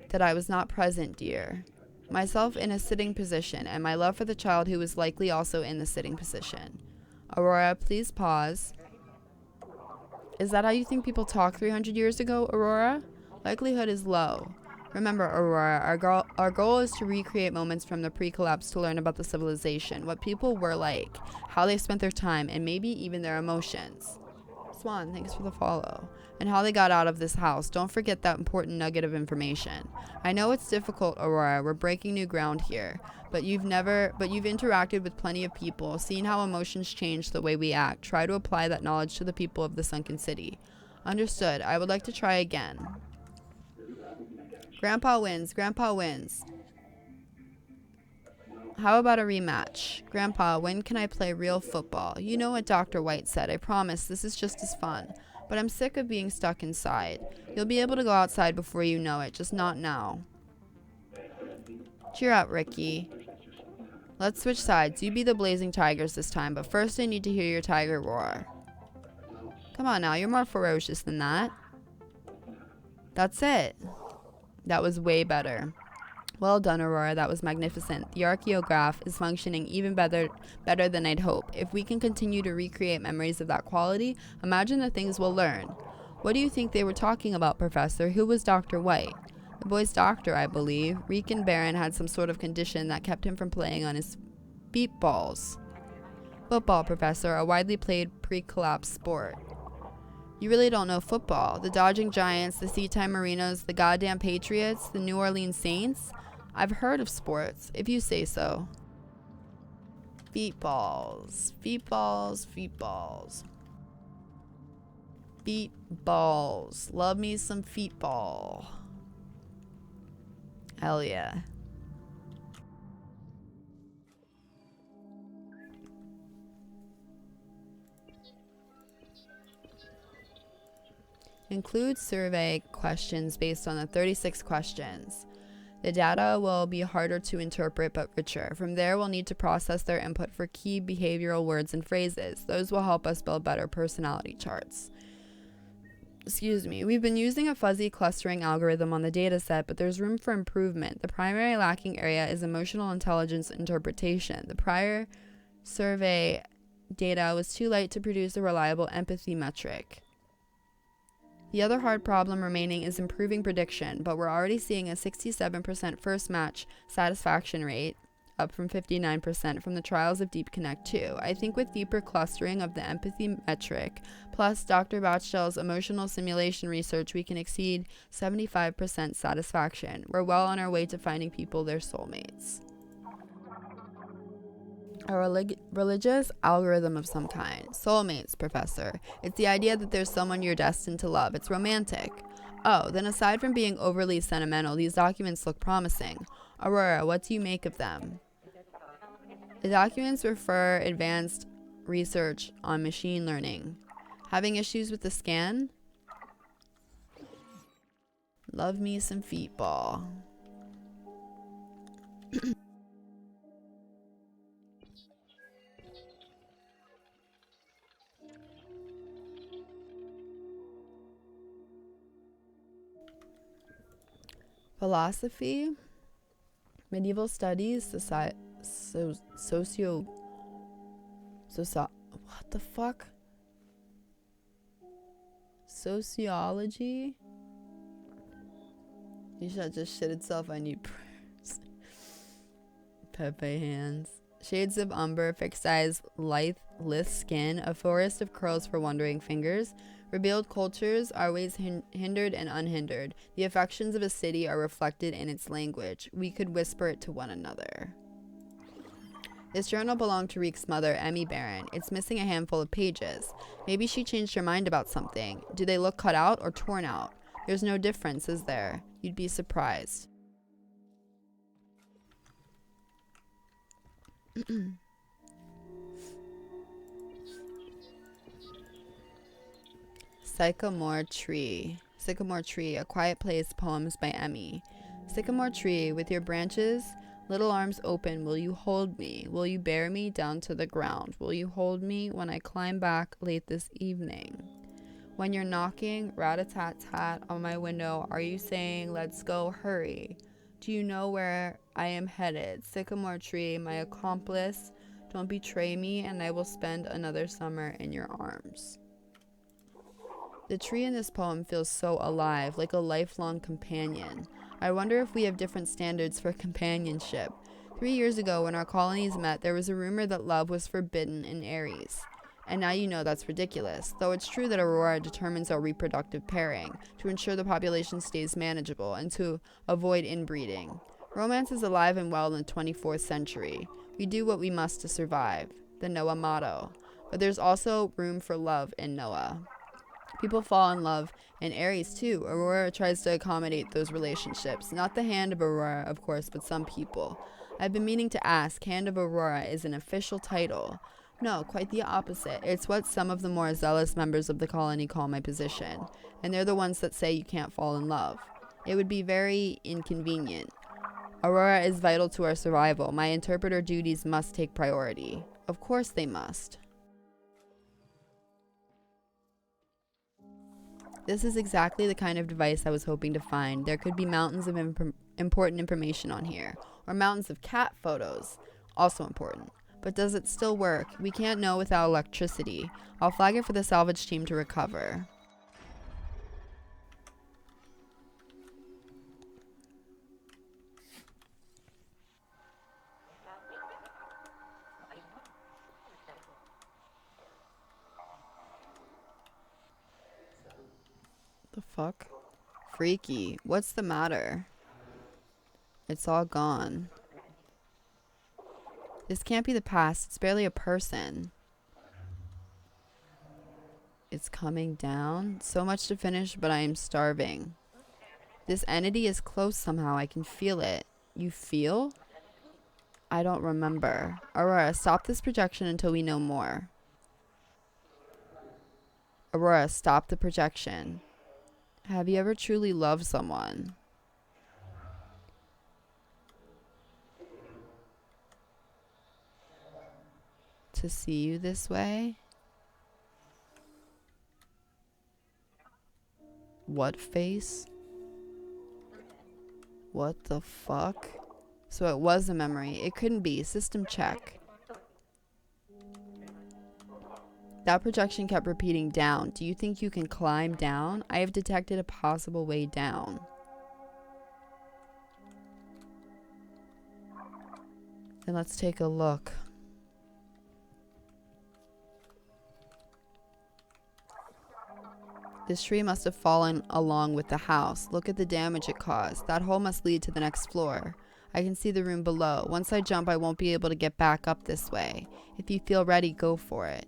That I was not present, dear. Myself in a sitting position, and my love for the child who was likely also in the sitting position. Aurora, please pause. Is that how you think people talked 300 years ago, Aurora? Likelihood is low. Remember, Aurora, our goal is to recreate moments from the pre-collapse to learn about the civilization, what people were like, how they spent their time, and maybe even their emotions. Swan, thanks for the follow. And how they got out of this house. Don't forget that important nugget of information. I know it's difficult, Aurora. We're breaking new ground here. But you've interacted with plenty of people, seen how emotions change the way we act. Try to apply that knowledge to the people of the sunken city. Understood. I would like to try again. Grandpa wins. Grandpa wins. How about a rematch? Grandpa, when can I play real football? You know what Dr. White said. I promise this is just as fun. But I'm sick of being stuck inside. You'll be able to go outside before you know it, just not now. Cheer up, Ricky. Let's switch sides. You be the Blazing Tigers this time, but first I need to hear your tiger roar. Come on now, you're more ferocious than that. That's it. That was way better. Well done, Aurora. That was magnificent. The archaeograph is functioning even better than I'd hope. If we can continue to recreate memories of that quality, imagine the things we'll learn. What do you think they were talking about, Professor? Who was Dr. White? The boy's doctor, I believe. Rican Baron had some sort of condition that kept him from playing on his feet balls. Football, Professor, a widely played pre-collapse sport. You really don't know football. The Dodging Giants, the Seatime Marinos, the goddamn Patriots, the New Orleans Saints? I've heard of sports, if you say so. Feet balls. Feet balls. Feet balls. Feet balls. Love me some feet ball. Hell yeah. Include survey questions based on the 36 questions. The data will be harder to interpret but richer. From there, we'll need to process their input for key behavioral words and phrases. Those will help us build better personality charts. Excuse me. We've been using a fuzzy clustering algorithm on the dataset, but there's room for improvement. The primary lacking area is emotional intelligence interpretation. The prior survey data was too light to produce a reliable empathy metric. The other hard problem remaining is improving prediction, but we're already seeing a 67% first match satisfaction rate, up from 59% from the trials of Deep Connect 2. I think with deeper clustering of the empathy metric, plus Dr. Bachel's emotional simulation research, we can exceed 75% satisfaction. We're well on our way to finding people their soulmates. A religious algorithm of some kind. Soulmates, Professor. It's the idea that there's someone you're destined to love. It's romantic. Oh, then aside from being overly sentimental, these documents look promising. Aurora, what do you make of them? The documents refer advanced research on machine learning. Having issues with the scan? Love me some feet ball. Philosophy, medieval studies, what the fuck? Sociology? You should just shit itself. I need prayers. Pepe hands. Shades of umber, fixed eyes, lithe skin, a forest of curls for wandering fingers. Revealed cultures are ways hindered and unhindered. The affections of a city are reflected in its language. We could whisper it to one another. This journal belonged to Reek's mother, Emmy Baron. It's missing a handful of pages. Maybe she changed her mind about something. Do they look cut out or torn out? There's no difference, is there? You'd be surprised. Sycamore Tree, A Quiet Place, poems by Emmy. Sycamore tree, with your branches, little arms open, will you hold me? Will you bear me down to the ground? Will you hold me when I climb back late this evening? When you're knocking, rat-a-tat-tat, on my window, are you saying, let's go, hurry? Do you know where I am headed? Sycamore tree, my accomplice, don't betray me, and I will spend another summer in your arms. The tree in this poem feels so alive, like a lifelong companion. I wonder if we have different standards for companionship. 3 years ago, when our colonies met, there was a rumor that love was forbidden in Aries. And now you know that's ridiculous, though it's true that Aurora determines our reproductive pairing, to ensure the population stays manageable, and to avoid inbreeding. Romance is alive and well in the 24th century. We do what we must to survive, the Noah motto. But there's also room for love in Noah. People fall in love in Aries too. Aurora tries to accommodate those relationships. Not the Hand of Aurora, of course, but some people. I've been meaning to ask, Hand of Aurora is an official title. No, quite the opposite. It's what some of the more zealous members of the colony call my position, and they're the ones that say you can't fall in love. It would be very inconvenient. Aurora is vital to our survival. My interpreter duties must take priority. Of course they must. This is exactly the kind of device I was hoping to find. There could be mountains of important information on here. Or mountains of cat photos. Also important. But does it still work? We can't know without electricity. I'll flag it for the salvage team to recover. The fuck? Freaky. What's the matter? It's all gone. This can't be the past. It's barely a person. It's coming down. So much to finish, but I am starving. This entity is close somehow. I can feel it. You feel? I don't remember. Aurora, stop this projection until we know more. Aurora, stop the projection. Have you ever truly loved someone? To see you this way? What face? What the fuck? So it was a memory. It couldn't be. System check. That projection kept repeating down. Do you think you can climb down? I have detected a possible way down. Then let's take a look. This tree must have fallen along with the house. Look at the damage it caused. That hole must lead to the next floor. I can see the room below. Once I jump, I won't be able to get back up this way. If you feel ready, go for it.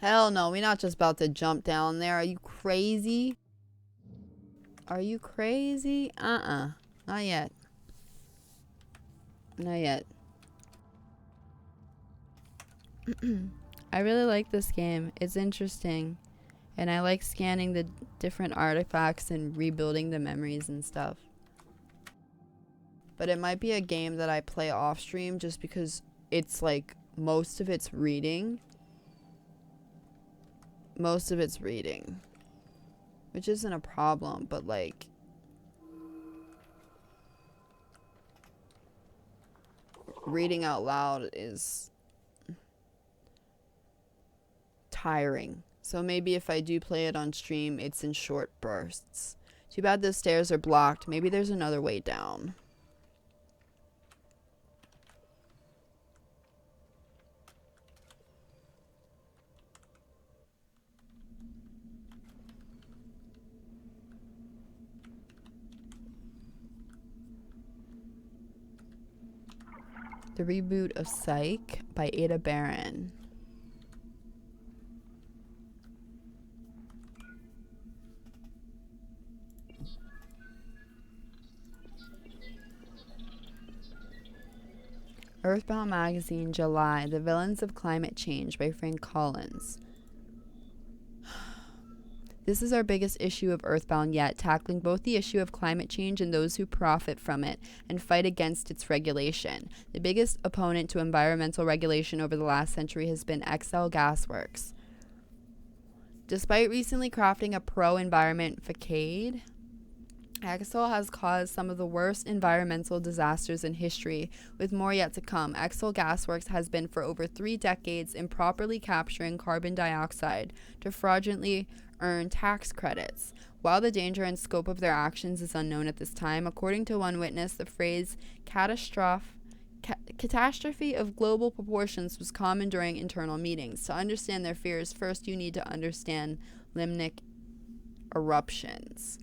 Hell no, we're not just about to jump down there. Are you crazy? Are you crazy? Not yet. Not yet. I really like this game. It's interesting. And I like scanning the different artifacts and rebuilding the memories and stuff. But it might be a game that I play off stream just because it's like most of it's reading. Most of it's reading. Which isn't a problem, but like reading out loud is tiring. So maybe if I do play it on stream, it's in short bursts. Too bad the stairs are blocked. Maybe there's another way down. The reboot of Psych by Ada Baron. Earthbound Magazine, July. The Villains of Climate Change by Frank Collins. This is our biggest issue of Earthbound yet, tackling both the issue of climate change and those who profit from it and fight against its regulation. The biggest opponent to environmental regulation over the last century has been XL Gasworks. Despite recently crafting a pro-environment facade, XL has caused some of the worst environmental disasters in history, with more yet to come. XL Gasworks has been for over 3 decades improperly capturing carbon dioxide to fraudulently earn tax credits. While the danger and scope of their actions is unknown at this time, according to one witness, the phrase catastrophe of global proportions was common during internal meetings. To understand their fears, first you need to understand limnic eruptions.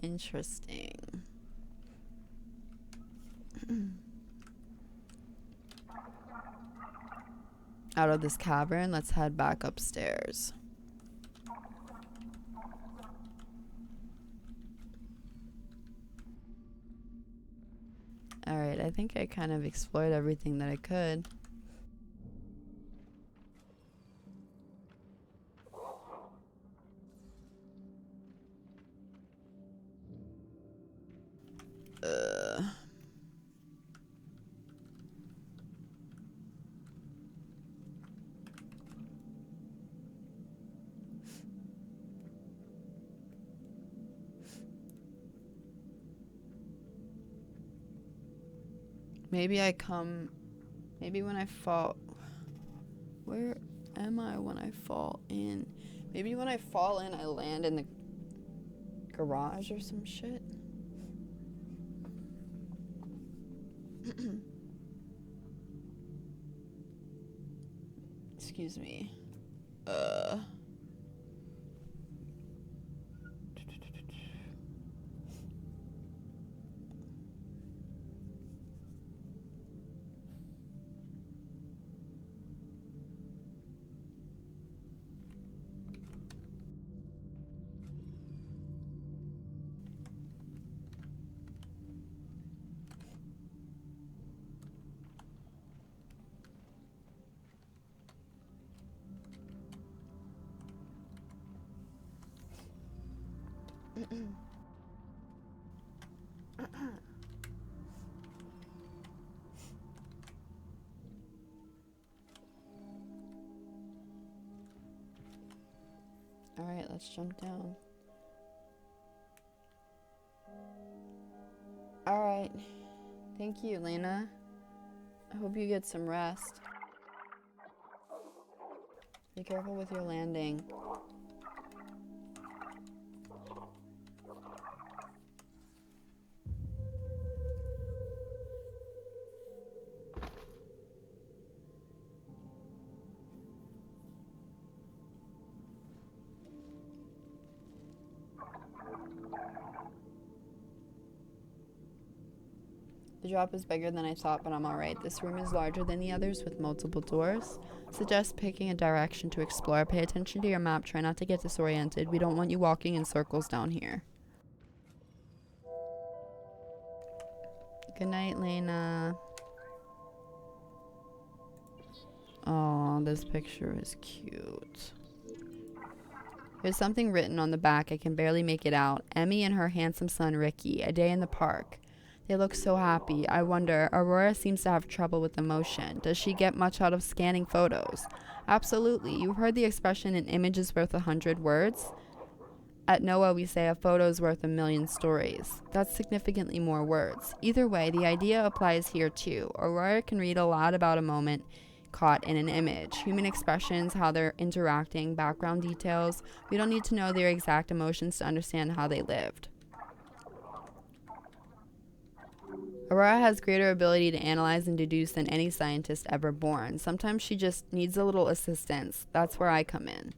Interesting. Out of this cavern, let's head back upstairs. Alright, I think I kind of explored everything that I could. Maybe when I fall, where am I when I fall in? Maybe when I fall in, I land in the garage or some shit. Excuse me. Alright, let's jump down. Alright. Thank you, Lena. I hope you get some rest. Be careful with your landing. The drop is bigger than I thought, but I'm alright. This room is larger than the others with multiple doors. Suggest picking a direction to explore. Pay attention to your map. Try not to get disoriented. We don't want you walking in circles down here. Good night, Lena. Oh, this picture is cute. There's something written on the back. I can barely make it out. Emmy and her handsome son, Ricky. A day in the park. They look so happy. I wonder, Aurora seems to have trouble with emotion. Does she get much out of scanning photos? Absolutely. You've heard the expression, an image is worth 100 words? At NOAA, we say a photo is worth 1,000,000 stories. That's significantly more words. Either way, the idea applies here too. Aurora can read a lot about a moment caught in an image. Human expressions, how they're interacting, background details. We don't need to know their exact emotions to understand how they lived. Aurora has greater ability to analyze and deduce than any scientist ever born. Sometimes she just needs a little assistance. That's where I come in.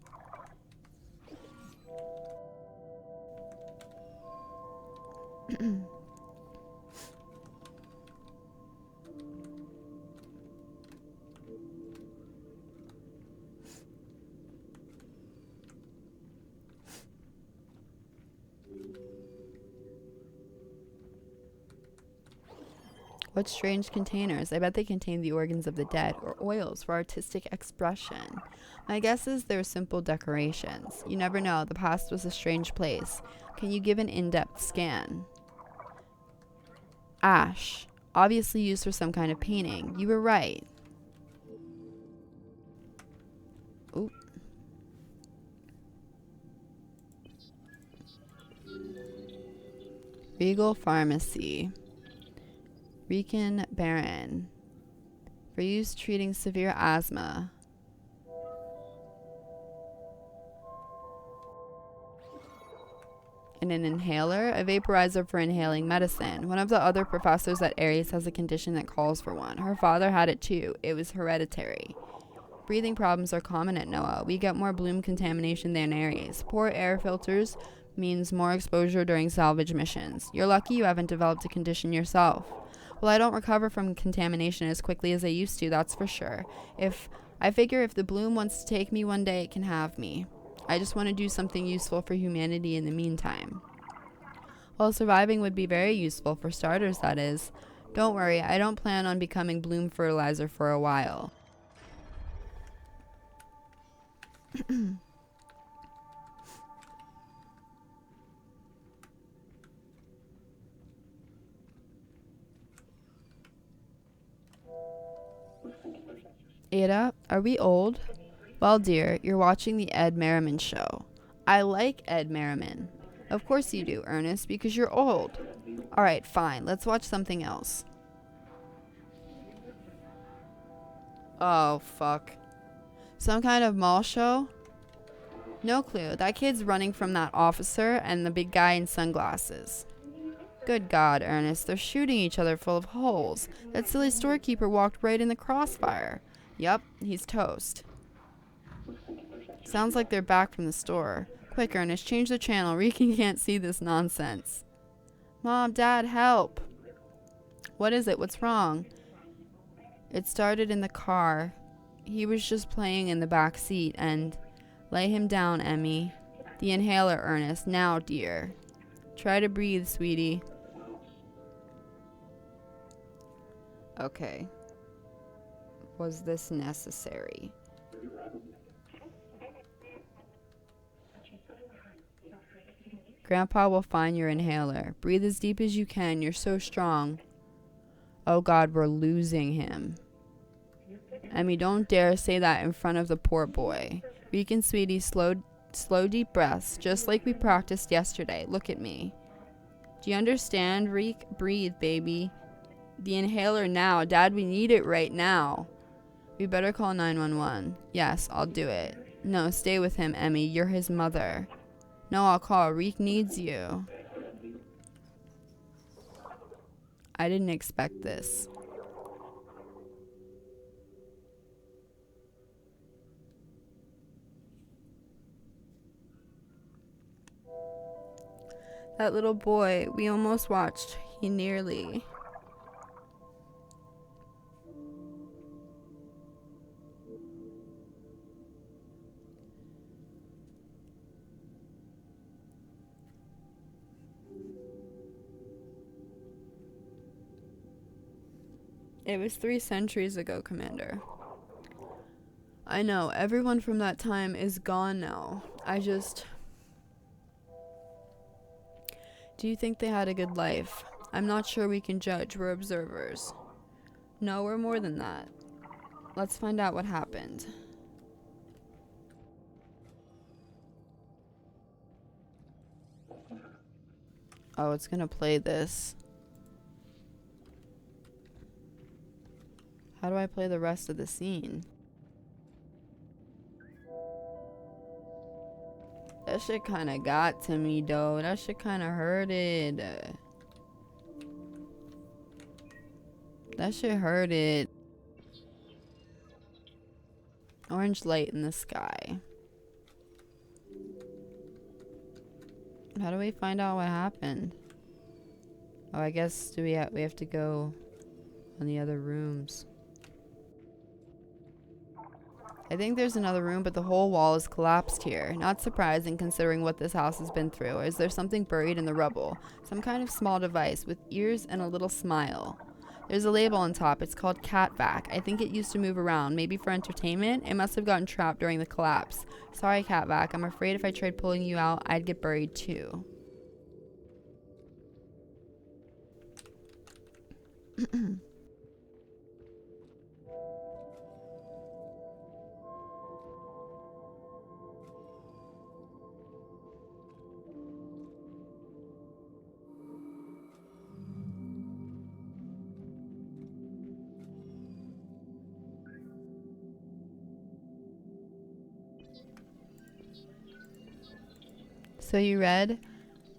What strange containers. I bet they contain the organs of the dead, or oils for artistic expression. My guess is they're simple decorations. You never know, the past was a strange place. Can you give an in-depth scan? Ash. Obviously used for some kind of painting. You were right. Oop. Regal Pharmacy. Rican Baron. For use treating severe asthma. And an inhaler, a vaporizer for inhaling medicine. One of the other professors at Ares has a condition that calls for one. Her father had it too. It was hereditary. Breathing problems are common at NOAA. We get more bloom contamination than Ares. Poor air filters means more exposure during salvage missions. You're lucky you haven't developed a condition yourself. Well, I don't recover from contamination as quickly as I used to, that's for sure. I figure if the bloom wants to take me one day, it can have me. I just want to do something useful for humanity in the meantime. Well, surviving would be very useful, for starters, that is. Don't worry, I don't plan on becoming bloom fertilizer for a while. Ada, are we old? Well, dear, you're watching the Ed Merriman show. I like Ed Merriman. Of course you do, Ernest, because you're old. Alright, fine, let's watch something else. Oh, fuck. Some kind of mall show? No clue. That kid's running from that officer and the big guy in sunglasses. Good God, Ernest, they're shooting each other full of holes. That silly storekeeper walked right in the crossfire. Yup, he's toast. Sounds like they're back from the store. Quick, Ernest, change the channel. Ricky can't see this nonsense. Mom, Dad, help. What is it? What's wrong? It started in the car. He was just playing in the back seat and... Lay him down, Emmy. The inhaler, Ernest. Now, dear. Try to breathe, sweetie. Okay. Was this necessary? Grandpa will find your inhaler. Breathe as deep as you can. You're so strong. Oh God, we're losing him. Emmy, don't dare say that in front of the poor boy. Reek and sweetie, slow deep breaths, just like we practiced yesterday. Look at me. Do you understand, Reek? Breathe, baby. The inhaler now. Dad, we need it right now. We better call 911. Yes, I'll do it. No, stay with him, Emmy. You're his mother. No, I'll call. Reek needs you. I didn't expect this. That little boy, we almost watched. He nearly... It was 3 centuries ago, Commander. I know, everyone from that time is gone now. Do you think they had a good life? I'm not sure we can judge. We're observers. No, we're more than that. Let's find out what happened. Oh, it's gonna play this. How do I play the rest of the scene? That shit kinda got to me, though. That shit kinda hurted. That shit hurted. Orange light in the sky. How do we find out what happened? Oh, I guess we have to go on the other rooms. I think there's another room, but the whole wall is collapsed here. Not surprising considering what this house has been through. Is there something buried in the rubble? Some kind of small device with ears and a little smile. There's a label on top. It's called Catvac. I think it used to move around, maybe for entertainment. It must have gotten trapped during the collapse. Sorry, Catvac. I'm afraid if I tried pulling you out, I'd get buried too. So you read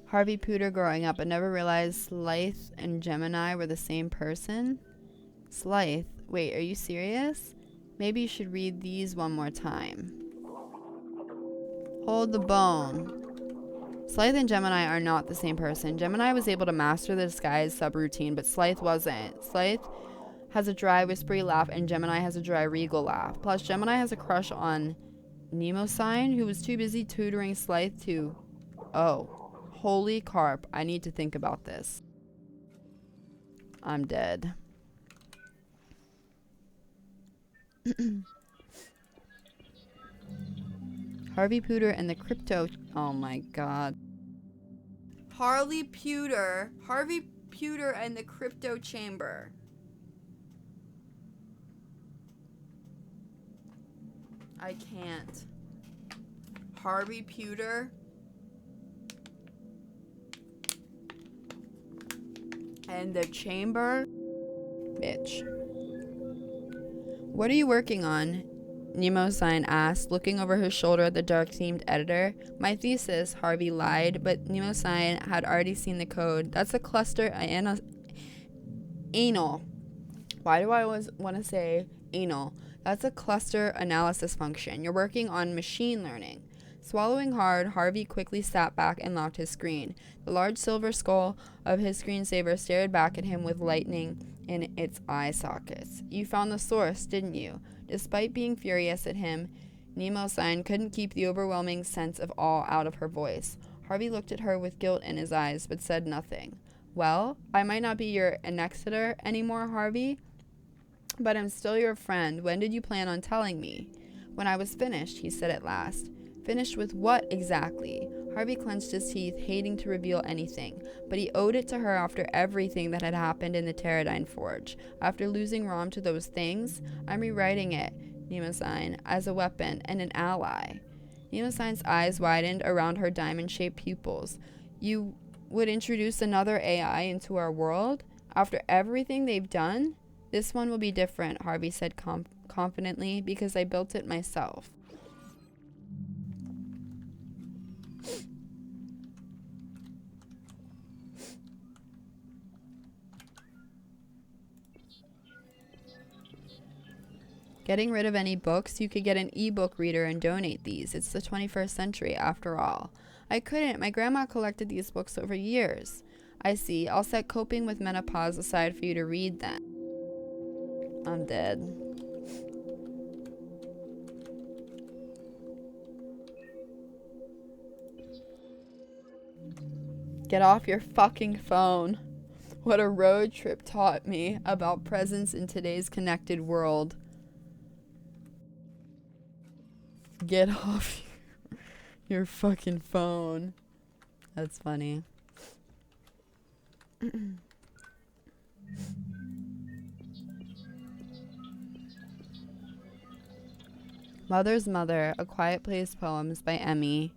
Harvey Pooter growing up, but never realized Slythe and Gemini were the same person? Slythe? Wait, are you serious? Maybe you should read these one more time. Hold the bone. Slythe and Gemini are not the same person. Gemini was able to master the disguise subroutine, but Slythe wasn't. Slythe has a dry, whispery laugh, and Gemini has a dry, regal laugh. Plus, Gemini has a crush on Mnemosyne, who was too busy tutoring Slythe to... Oh, holy carp. I need to think about this. I'm dead. Harvey Pooter and the crypto... Oh my god. Harvey Pooter and the crypto chamber. I can't. Harvey Pooter and the chamber. Bitch. What are you working on? Mnemosyne asked, looking over his shoulder at the dark-themed editor. My thesis, Harvey lied, but Mnemosyne had already seen the code. That's a cluster anal. Why do I always want to say anal? That's a cluster analysis function. You're working on machine learning. Swallowing hard, Harvey quickly sat back and locked his screen. The large silver skull of his screensaver stared back at him with lightning in its eye sockets. You found the source, didn't you? Despite being furious at him, Mnemosyne couldn't keep the overwhelming sense of awe out of her voice. Harvey looked at her with guilt in his eyes, but said nothing. Well, I might not be your Annexator anymore, Harvey, but I'm still your friend. When did you plan on telling me? When I was finished, he said at last. Finished with what exactly? Harvey clenched his teeth, hating to reveal anything, but he owed it to her after everything that had happened in the Teradyne Forge. After losing Rom to those things, I'm rewriting it, Mnemosyne, as a weapon and an ally. Mnemosyne's eyes widened around her diamond-shaped pupils. You would introduce another AI into our world? After everything they've done? This one will be different, Harvey said confidently, because I built it myself. Getting rid of any books, you could get an e-book reader and donate these. It's the 21st century, after all. I couldn't. My grandma collected these books over years. I see. I'll set Coping with Menopause aside for you to read then. I'm dead. Get off your fucking phone. What a road trip taught me about presence in today's connected world. Get off your fucking phone. That's funny. Mother's Mother, A Quiet Place Poems by Emmy.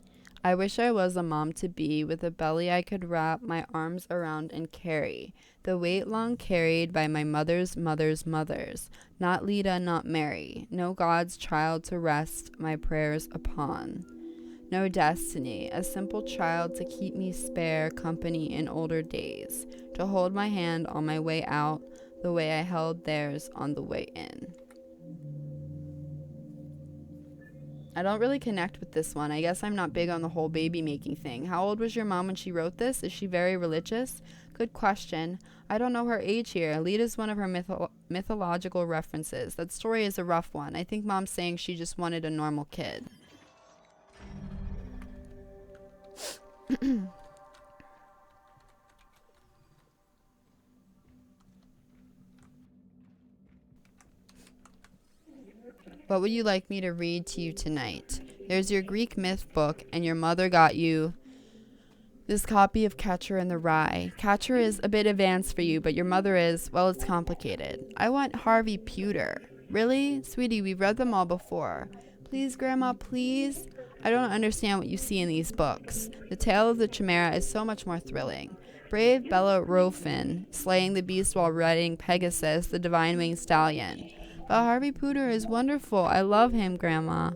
I wish I was a mom to be, with a belly I could wrap my arms around and carry. The weight long carried by my mother's mother's mothers. Not Leda, not Mary. No God's child to rest my prayers upon. No destiny, a simple child to keep me spare company in older days. To hold my hand on my way out, the way I held theirs on the way in. I don't really connect with this one. I guess I'm not big on the whole baby making thing. How old was your mom when she wrote this? Is she very religious? Good question. I don't know her age here. Leda's one of her mythological references. That story is a rough one. I think mom's saying she just wanted a normal kid. What would you like me to read to you tonight? There's your Greek myth book, and your mother got you this copy of Catcher in the Rye. Catcher is a bit advanced for you, but your mother is, well, it's complicated. I want Harvey Pooter. Really? Sweetie, we've read them all before. Please, Grandma, please? I don't understand what you see in these books. The tale of the Chimera is so much more thrilling. Brave Bellerophon, slaying the beast while riding Pegasus, the divine winged stallion. But Harvey Pooter is wonderful. I love him, Grandma.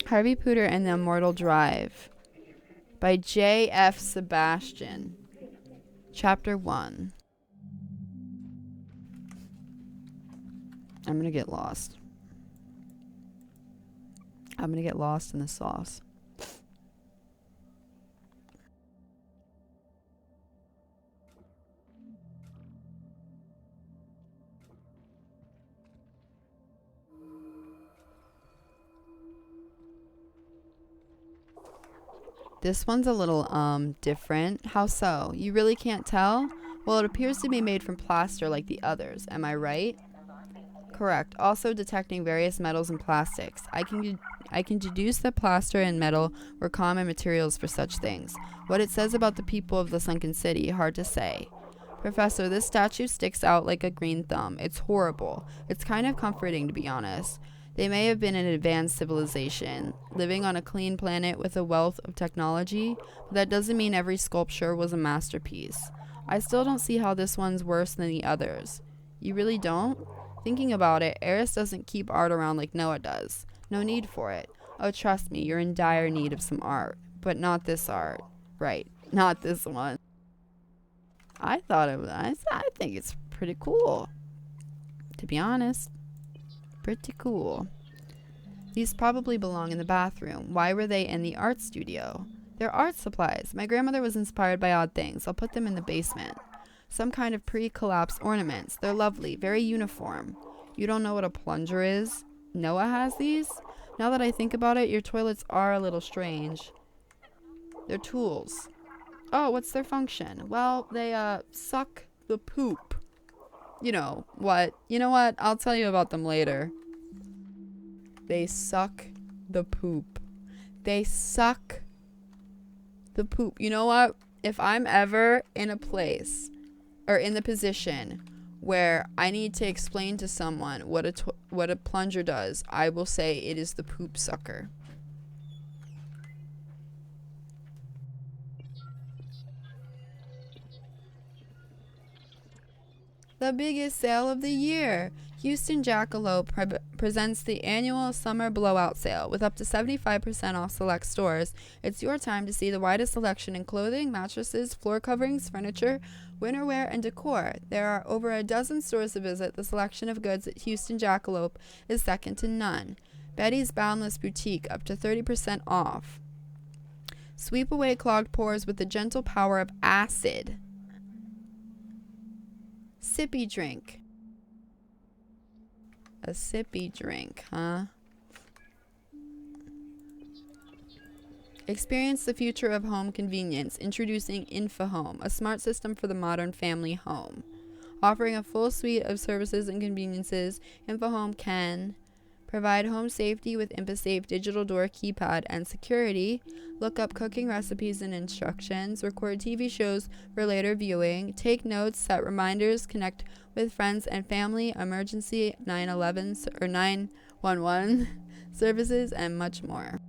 Harvey Pooter and the Immortal Drive by J.F. Sebastian. Chapter 1. I'm going to get lost. I'm going to get lost in the sauce. This one's a little different. How so? You really can't tell? Well, it appears to be made from plaster like the others. Am I right? Correct. Also detecting various metals and plastics. I can deduce that plaster and metal were common materials for such things. What it says about the people of the sunken city, hard to say. Professor, this statue sticks out like a green thumb. It's horrible. It's kind of comforting, to be honest. They may have been an advanced civilization, living on a clean planet with a wealth of technology, but that doesn't mean every sculpture was a masterpiece. I still don't see how this one's worse than the others. You really don't? Thinking about it, Eris doesn't keep art around like Noah does. No need for it. Oh, trust me, you're in dire need of some art. But not this art. Right, not this one. I think it's pretty cool. To be honest, pretty cool. These probably belong in the bathroom. Why were they in the art studio? They're art supplies. My grandmother was inspired by odd things. I'll put them in the basement. Some kind of pre-collapse ornaments. They're lovely, very uniform. You don't know what a plunger is? Noah has these? Now that I think about it, your toilets are a little strange. They're tools. Oh, what's their function? Well, they, suck the poop. You know what? I'll tell you about them later. They suck the poop. They suck the poop. You know what? If I'm ever in a place or in the position where I need to explain to someone what a plunger does, I will say it is the poop sucker. The biggest sale of the year. Houston Jackalope presents the annual Summer Blowout Sale with up to 75% off select stores. It's your time to see the widest selection in clothing, mattresses, floor coverings, furniture, winterwear, and decor. There are over a dozen stores to visit. The selection of goods at Houston Jackalope is second to none. Betty's Boundless Boutique, up to 30% off. Sweep away clogged pores with the gentle power of acid. Sippy drink. A sippy drink, huh? Experience the future of home convenience. Introducing InfoHome, a smart system for the modern family home. Offering a full suite of services and conveniences, InfoHome can provide home safety with InfoSafe digital door keypad and security, look up cooking recipes and instructions, record TV shows for later viewing, take notes, set reminders, connect with friends and family, emergency 911 or 911 services, and much more.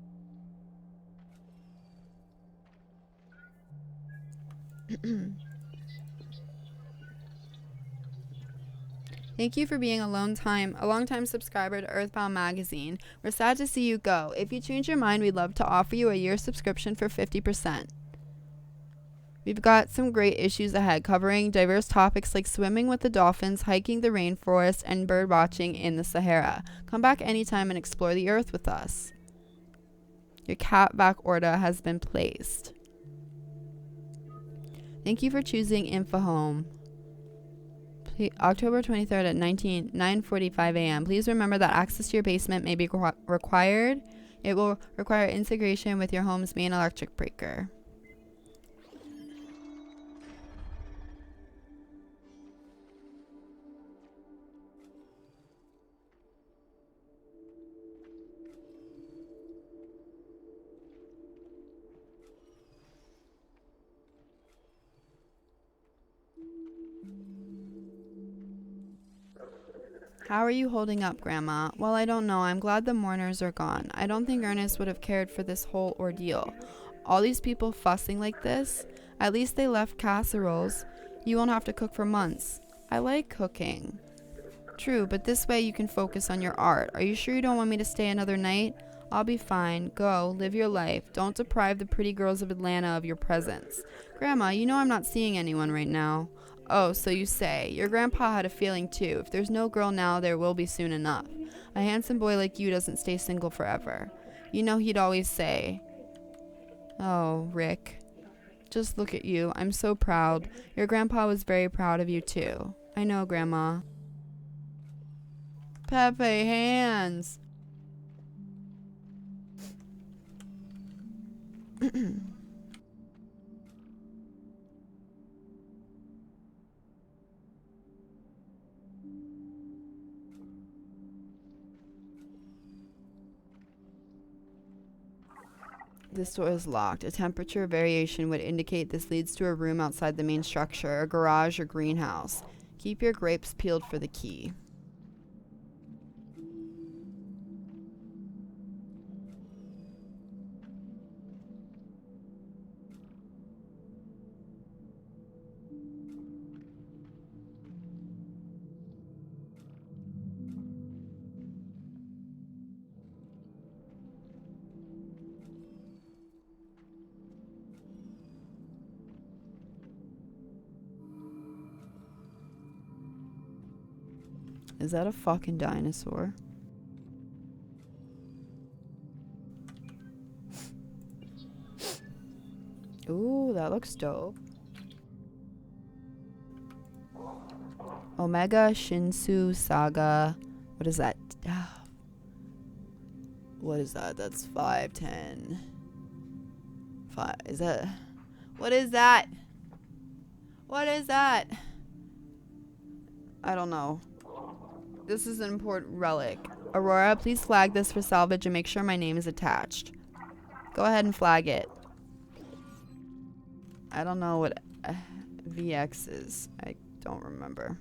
Thank you for being a long-time subscriber to Earthbound Magazine. We're sad to see you go. If you change your mind, we'd love to offer you a year subscription for 50%. We've got some great issues ahead covering diverse topics like swimming with the dolphins, hiking the rainforest, and bird watching in the Sahara. Come back anytime and explore the earth with us. Your cat back order has been placed. Thank you for choosing InfoHome. October 23rd at 9:45 a.m. Please remember that access to your basement may be required. It will require integration with your home's main electric breaker. How are you holding up, Grandma? Well, I don't know. I'm glad the mourners are gone. I don't think Ernest would have cared for this whole ordeal. All these people fussing like this. At least they left casseroles. You won't have to cook for months. I like cooking. True, but this way you can focus on your art. Are you sure you don't want me to stay another night? I'll be fine. Go, live your life. Don't deprive the pretty girls of Atlanta of your presence. Grandma, you know I'm not seeing anyone right now. Oh, so you say. Your grandpa had a feeling too. If there's no girl now, there will be soon enough. A handsome boy like you doesn't stay single forever. You know he'd always say. Oh, Rick. Just look at you. I'm so proud. Your grandpa was very proud of you too. I know, Grandma. Pepe hands. This door is locked. A temperature variation would indicate this leads to a room outside the main structure, a garage or greenhouse. Keep your grapes peeled for the key. Is that a fucking dinosaur? Ooh, that looks dope. Omega Shinsu Saga. What is that? What is that? That's 510. 5. Is that? What is that? What is that? I don't know. This is an important relic. Aurora, please flag this for salvage and make sure my name is attached. Go ahead and flag it. I don't know what VX is. I don't remember.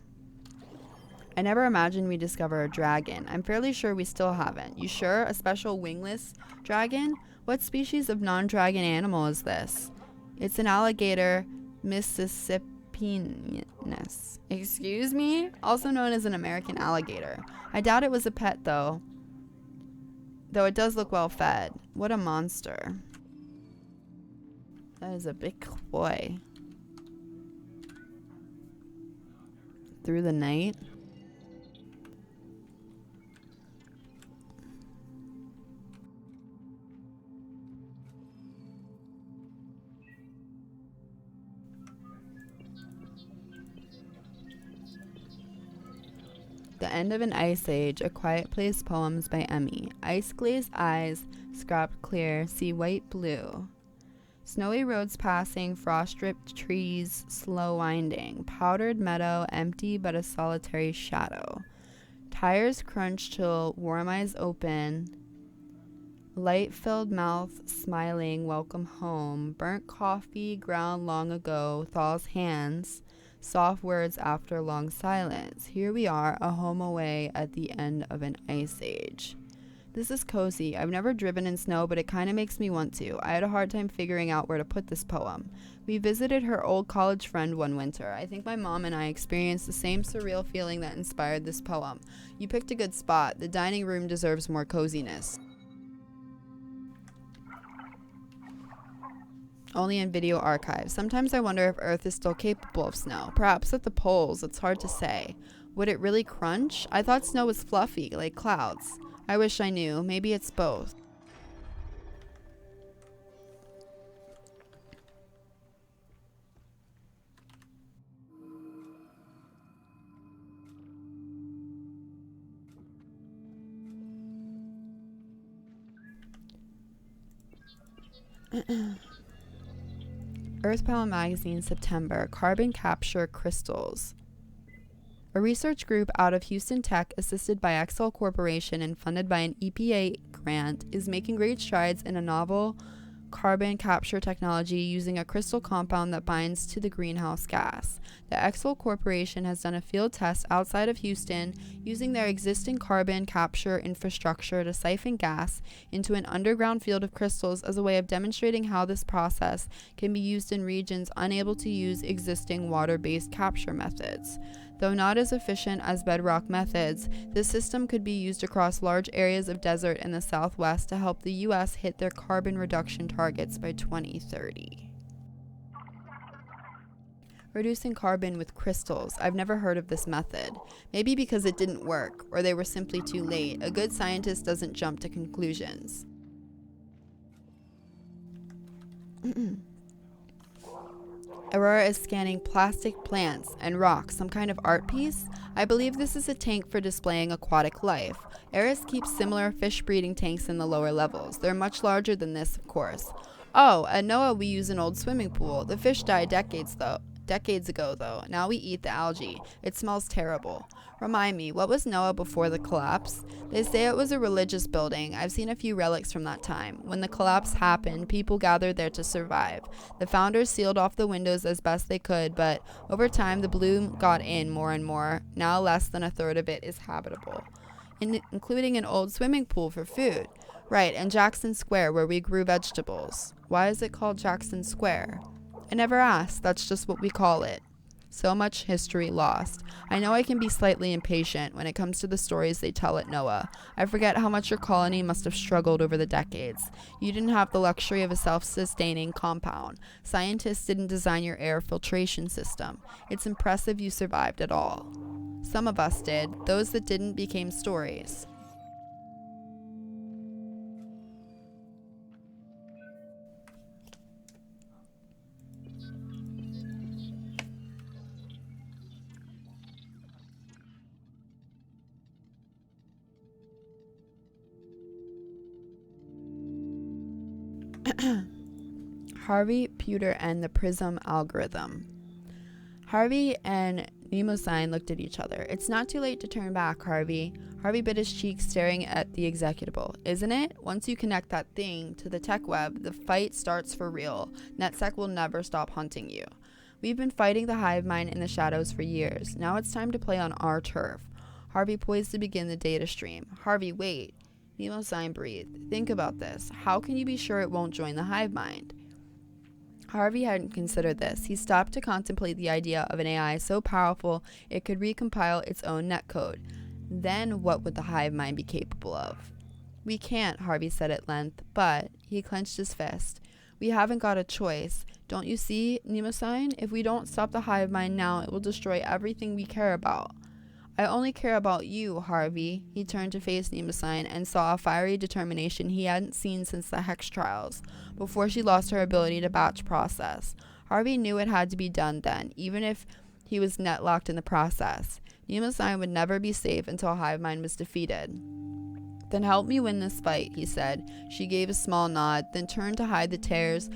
I never imagined we'd discover a dragon. I'm fairly sure we still haven't. You sure? A special wingless dragon? What species of non-dragon animal is this? It's an alligator Mississippianus. Excuse me? Also known as an American alligator. I doubt it was a pet though. Though it does look well fed. What a monster. That is a big boy. Through the night. The End of an Ice Age, A Quiet Place Poems by Emmy. Ice-glazed eyes, scrapped clear, see white blue. Snowy roads passing, frost-dripped trees, slow winding. Powdered meadow, empty but a solitary shadow. Tires crunch till warm eyes open. Light-filled mouth, smiling, welcome home. Burnt coffee, ground long ago, thaws hands. Soft words after long silence. Here we are, a home away at the end of an ice age. This is cozy. I've never driven in snow, but it kind of makes me want to. I had a hard time figuring out where to put this poem. We visited her old college friend one winter. I think my mom and I experienced the same surreal feeling that inspired this poem. You picked a good spot. The dining room deserves more coziness. Only in video archives. Sometimes I wonder if Earth is still capable of snow. Perhaps at the poles, it's hard to say. Would it really crunch? I thought snow was fluffy, like clouds. I wish I knew. Maybe it's both. Earthbound Magazine, September. Carbon capture crystals. A research group out of Houston Tech, assisted by Exel Corporation and funded by an EPA grant, is making great strides in a novel carbon capture technology using a crystal compound that binds to the greenhouse gas. The Exel Corporation has done a field test outside of Houston using their existing carbon capture infrastructure to siphon gas into an underground field of crystals as a way of demonstrating how this process can be used in regions unable to use existing water-based capture methods. Though not as efficient as bedrock methods, this system could be used across large areas of desert in the Southwest to help the U.S. hit their carbon reduction targets by 2030. Reducing carbon with crystals. I've never heard of this method. Maybe because it didn't work, or they were simply too late. A good scientist doesn't jump to conclusions. Aurora is scanning plastic plants and rocks, some kind of art piece. I believe this is a tank for displaying aquatic life. Eris keeps similar fish breeding tanks in the lower levels. They're much larger than this, of course. Oh, at NOAA we use an old swimming pool. The fish died decades Decades ago, though. Now we eat the algae. It smells terrible. Remind me, what was Noah before the collapse? They say it was a religious building. I've seen a few relics from that time. When the collapse happened, people gathered there to survive. The founders sealed off the windows as best they could, but over time the bloom got in more and more. Now less than a third of it is habitable, including an old swimming pool for food. Right, and Jackson Square, where we grew vegetables. Why is it called Jackson Square? I never asked. That's just what we call it. So much history lost. I know I can be slightly impatient when it comes to the stories they tell at NOAA. I forget how much your colony must have struggled over the decades. You didn't have the luxury of a self-sustaining compound. Scientists didn't design your air filtration system. It's impressive you survived at all. Some of us did. Those that didn't became stories. Harvey, Pewter, and the Prism algorithm. Harvey and Mnemosyne looked at each other. It's not too late to turn back, Harvey. Harvey bit his cheek, staring at the executable. Isn't it? Once you connect that thing to the tech web, the fight starts for real. NetSec will never stop hunting you. We've been fighting the hive mind in the shadows for years. Now it's time to play on our turf. Harvey poised to begin the data stream. Harvey, wait. Mnemosyne breathed. Think about this. How can you be sure it won't join the hive mind? Harvey hadn't considered this. He stopped to contemplate the idea of an AI so powerful it could recompile its own netcode. Then what would the hive mind be capable of? We can't, Harvey said at length, but he clenched his fist. We haven't got a choice. Don't you see, Mnemosyne? If we don't stop the hive mind now, it will destroy everything we care about. I only care about you, Harvey. He turned to face Mnemosyne and saw a fiery determination he hadn't seen since the Hex trials, before she lost her ability to batch process. Harvey knew it had to be done then, even if he was net locked in the process. Mnemosyne would never be safe until Hivemind was defeated. Then help me win this fight, he said. She gave a small nod, then turned to hide the tears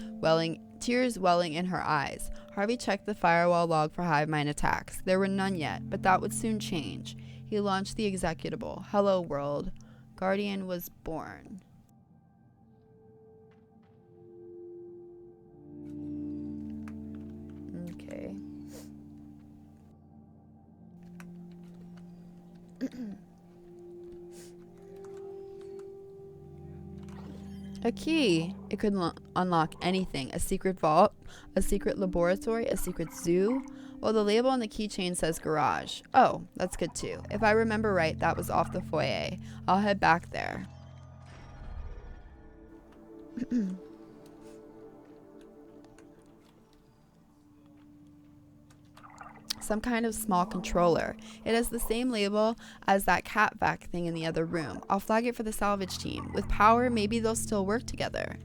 welling in her eyes. Harvey checked the firewall log for Hivemind attacks. There were none yet, but that would soon change. He launched the executable. Hello, world. Guardian was born. Okay. A key. It could unlock anything. A secret vault, a secret laboratory, a secret zoo. Well, the label on the keychain says garage. Oh, that's good too. If I remember right, that was off the foyer. I'll head back there. Some kind of small controller. It has the same label as that cat vac thing in the other room. I'll flag it for the salvage team. With power, maybe they'll still work together.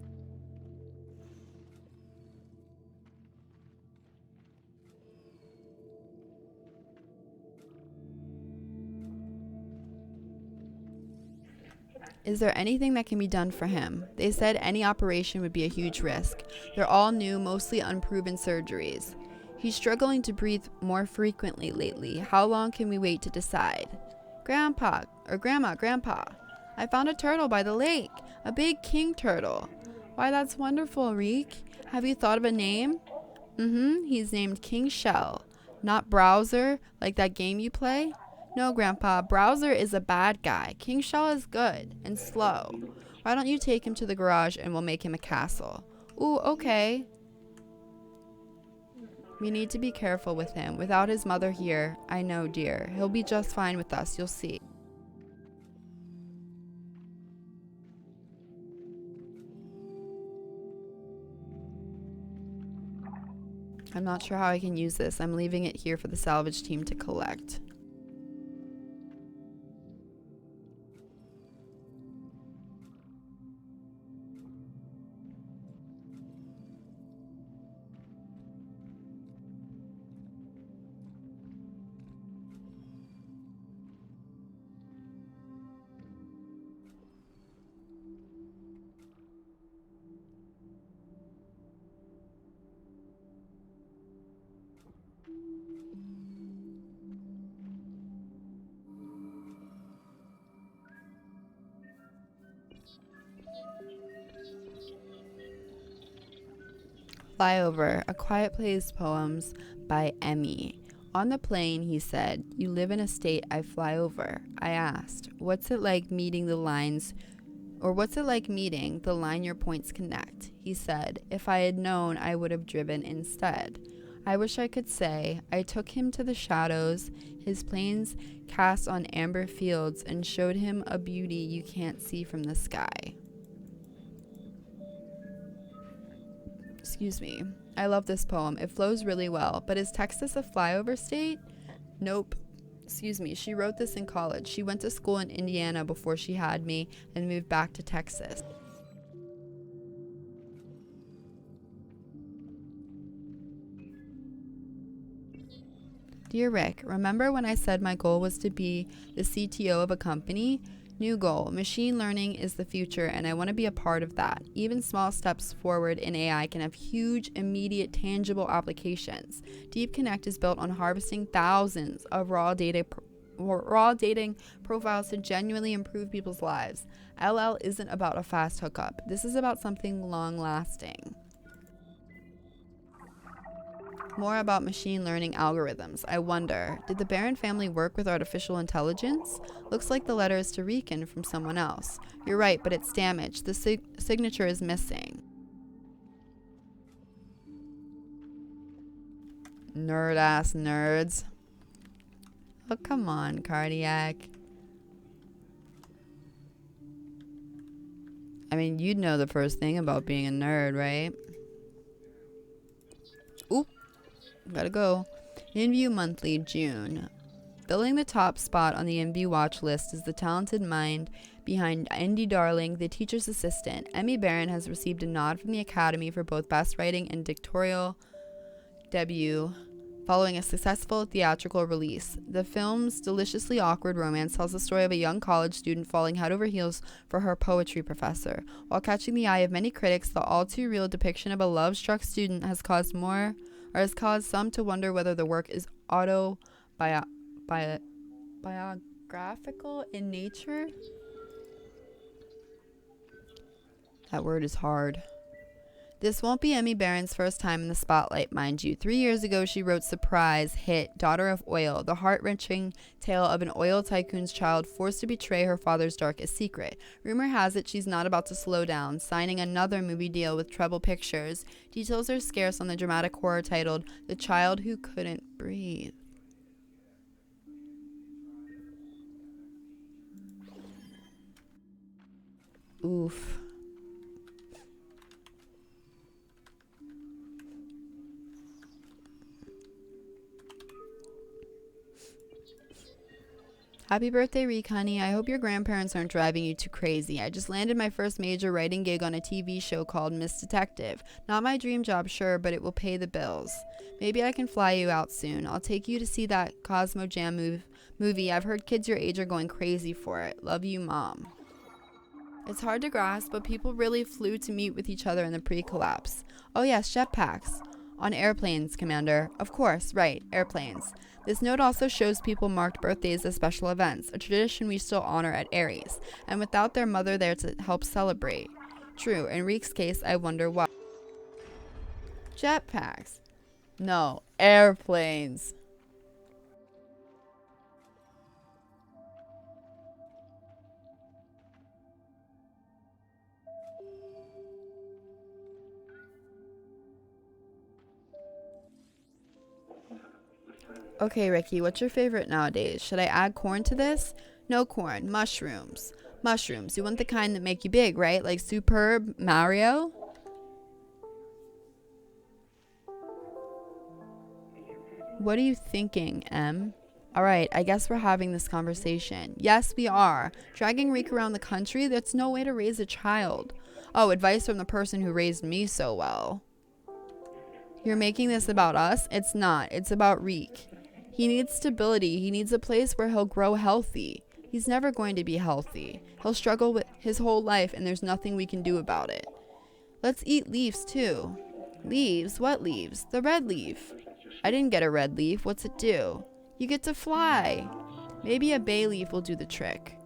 Is there anything that can be done for him? They said any operation would be a huge risk. They're all new, mostly unproven surgeries. He's struggling to breathe more frequently lately. How long can we wait to decide? Grandpa, I found a turtle by the lake. A big king turtle. Why, that's wonderful, Reek. Have you thought of a name? He's named King Shell. Not Browser, like that game you play? No, Grandpa, Browser is a bad guy. King Shell is good and slow. Why don't you take him to the garage and we'll make him a castle? Ooh, okay. We need to be careful with him. Without his mother here, I know, dear. He'll be just fine with us, you'll see. I'm not sure how I can use this. I'm leaving it here for the salvage team to collect. Flyover, A Quiet Place Poems by Emmy. On the plane, he said, "You live in a state I fly over." I asked, what's it like meeting the line your points connect? He said, if I had known, I would have driven instead. I wish I could say, I took him to the shadows, his planes cast on amber fields, and showed him a beauty you can't see from the sky. Excuse me. I love this poem. It flows really well. But is Texas a flyover state? Nope. Excuse me. She wrote this in college. She went to school in Indiana before she had me and moved back to Texas. Dear Rick, remember when I said my goal was to be the CTO of a company? New goal. Machine learning is the future, and I want to be a part of that. Even small steps forward in AI can have huge, immediate, tangible applications. Deep Connect is built on harvesting thousands of raw dating profiles to genuinely improve people's lives. LL isn't about a fast hookup. This is about something long-lasting. More about machine learning algorithms. I wonder, did the Barron family work with artificial intelligence? Looks like the letter is to Rican from someone else. You're right, but it's damaged. The signature is missing. Nerd-ass nerds. Oh, come on, Cardiac. I mean, you'd know the first thing about being a nerd, right? Oop. Gotta go. InView Monthly, June. Filling the top spot on the InView watch list is the talented mind behind Indie Darling, The Teacher's Assistant. Emmy Barron has received a nod from the Academy for both Best Writing and Directorial debut following a successful theatrical release. The film's deliciously awkward romance tells the story of a young college student falling head over heels for her poetry professor. While catching the eye of many critics, the all-too-real depiction of a love-struck student has caused some to wonder whether the work is biographical in nature. That word is hard. This won't be Emmy Barron's first time in the spotlight, mind you. 3 years ago, she wrote surprise hit Daughter of Oil, the heart-wrenching tale of an oil tycoon's child forced to betray her father's darkest secret. Rumor has it she's not about to slow down, signing another movie deal with Treble Pictures. Details are scarce on the dramatic horror titled The Child Who Couldn't Breathe. Oof. Happy birthday, Reek, honey. I hope your grandparents aren't driving you too crazy. I just landed my first major writing gig on a TV show called Miss Detective. Not my dream job, sure, but it will pay the bills. Maybe I can fly you out soon. I'll take you to see that Cosmo Jam movie. I've heard kids your age are going crazy for it. Love you, Mom. It's hard to grasp, but people really flew to meet with each other in the pre-collapse. Oh yes, jetpacks. On airplanes, Commander. Of course, right, airplanes. This note also shows people marked birthdays as special events, a tradition we still honor at Aries, and without their mother there to help celebrate. True, in Reek's case, I wonder why. Jetpacks. No, airplanes. Okay, Ricky, what's your favorite nowadays? Should I add corn to this? No corn. Mushrooms. Mushrooms. You want the kind that make you big, right? Like Superb Mario? What are you thinking, Em? Alright, I guess we're having this conversation. Yes, we are. Dragging Reek around the country? That's no way to raise a child. Oh, advice from the person who raised me so well. You're making this about us? It's not. It's about Reek. He needs stability. He needs a place where he'll grow healthy. He's never going to be healthy. He'll struggle with his whole life, and there's nothing we can do about it. Let's eat leaves, too. Leaves? What leaves? The red leaf. I didn't get a red leaf. What's it do? You get to fly. Maybe a bay leaf will do the trick.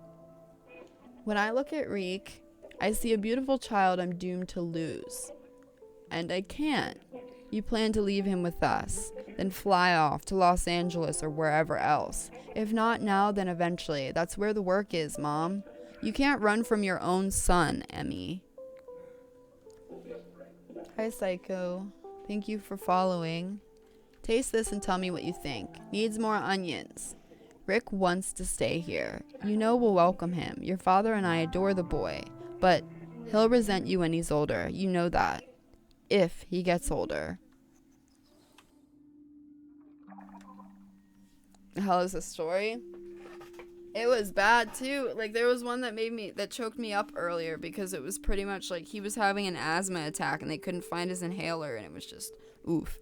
When I look at Reek, I see a beautiful child I'm doomed to lose. And I can't. You plan to leave him with us, then fly off to Los Angeles or wherever else. If not now, then eventually. That's where the work is, Mom. You can't run from your own son, Emmy. Hi, Psycho. Thank you for following. Taste this and tell me what you think. Needs more onions. Rick wants to stay here. You know we'll welcome him. Your father and I adore the boy. But he'll resent you when he's older. You know that. If he gets older. The hell is this story? It was bad too. Like, there was one that choked me up earlier because it was pretty much like he was having an asthma attack and they couldn't find his inhaler, and it was just oof.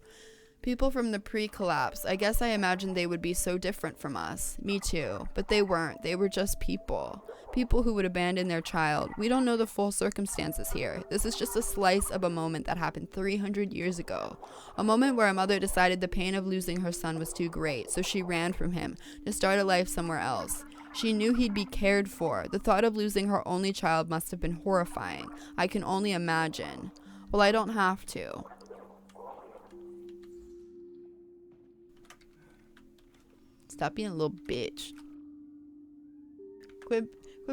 People from the pre-collapse. I guess I imagined they would be so different from us. Me too. But they weren't. They were just people. People who would abandon their child. We don't know the full circumstances here. This is just a slice of a moment that happened 300 years ago. A moment where a mother decided the pain of losing her son was too great, so she ran from him to start a life somewhere else. She knew he'd be cared for. The thought of losing her only child must have been horrifying. I can only imagine. Well, I don't have to. Stop being a little bitch. Quit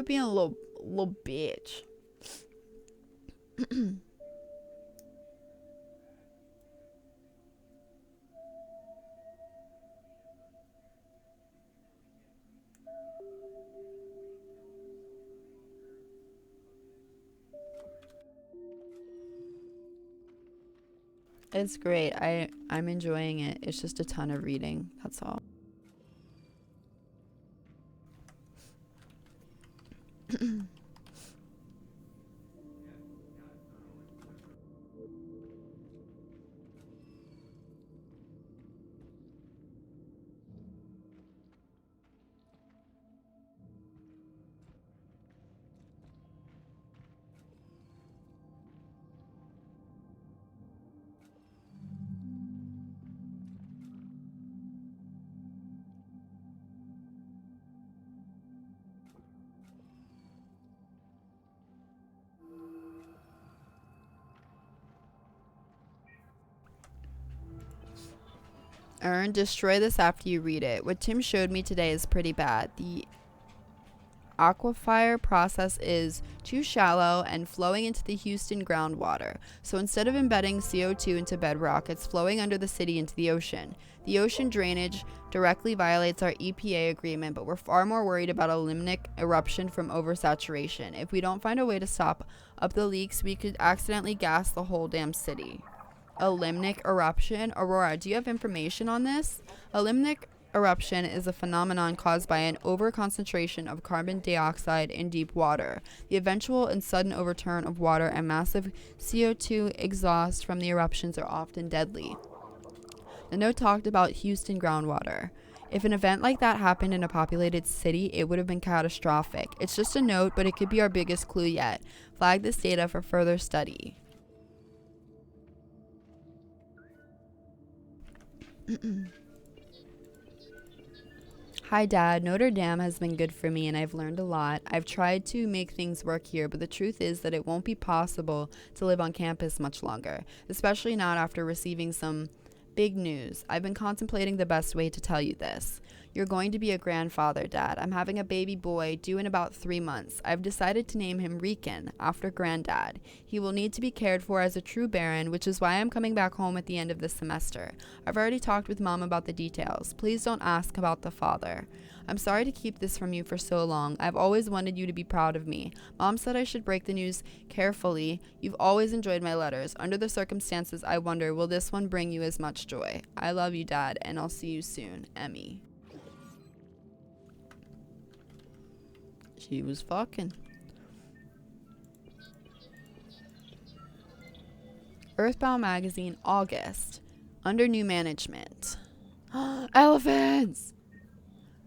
being a little bitch. It's great. I'm enjoying it. It's just a ton of reading. That's all. Earn, destroy this after you read it. What Tim showed me today is pretty bad. The aquifer process is too shallow and flowing into the Houston groundwater. So instead of embedding CO2 into bedrock, it's flowing under the city into the ocean. The ocean drainage directly violates our EPA agreement, but we're far more worried about a limnic eruption from oversaturation. If we don't find a way to stop up the leaks, we could accidentally gas the whole damn city. A limnic eruption? Aurora, do you have information on this? A limnic eruption is a phenomenon caused by an overconcentration of carbon dioxide in deep water. The eventual and sudden overturn of water and massive CO2 exhaust from the eruptions are often deadly. The note talked about Houston groundwater. If an event like that happened in a populated city, it would have been catastrophic. It's just a note, but it could be our biggest clue yet. Flag this data for further study. Hi Dad, Notre Dame has been good for me and I've learned a lot. I've tried to make things work here, but the truth is that it won't be possible to live on campus much longer, especially not after receiving some big news. I've been contemplating the best way to tell you this. You're going to be a grandfather, Dad. I'm having a baby boy due in about 3 months. I've decided to name him Rican, after Granddad. He will need to be cared for as a true Baron, which is why I'm coming back home at the end of this semester. I've already talked with Mom about the details. Please don't ask about the father. I'm sorry to keep this from you for so long. I've always wanted you to be proud of me. Mom said I should break the news carefully. You've always enjoyed my letters. Under the circumstances, I wonder, will this one bring you as much joy? I love you, Dad, and I'll see you soon. Emmy. She was fucking. Earthbound Magazine, August. Under new management. Elephants!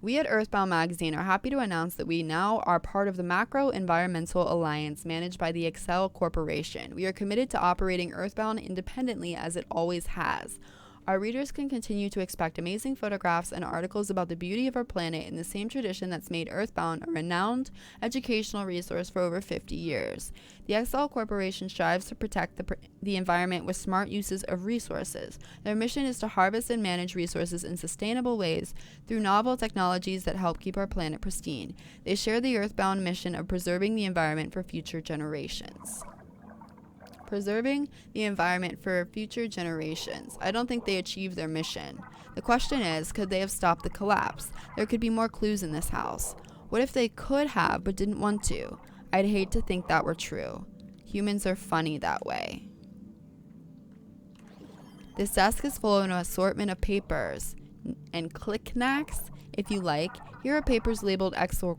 We at Earthbound Magazine are happy to announce that we now are part of the Macro Environmental Alliance managed by the Excel Corporation. We are committed to operating Earthbound independently as it always has. Our readers can continue to expect amazing photographs and articles about the beauty of our planet in the same tradition that's made Earthbound a renowned educational resource for over 50 years. The XL Corporation strives to protect the environment with smart uses of resources. Their mission is to harvest and manage resources in sustainable ways through novel technologies that help keep our planet pristine. They share the Earthbound mission of preserving the environment for future generations. Preserving the environment for future generations. I don't think they achieved their mission. The question is, could they have stopped the collapse? There could be more clues in this house. What if they could have but didn't want to? I'd hate to think that were true. Humans are funny that way. This desk is full of an assortment of papers and knickknacks, if you like. Here are papers labeled XL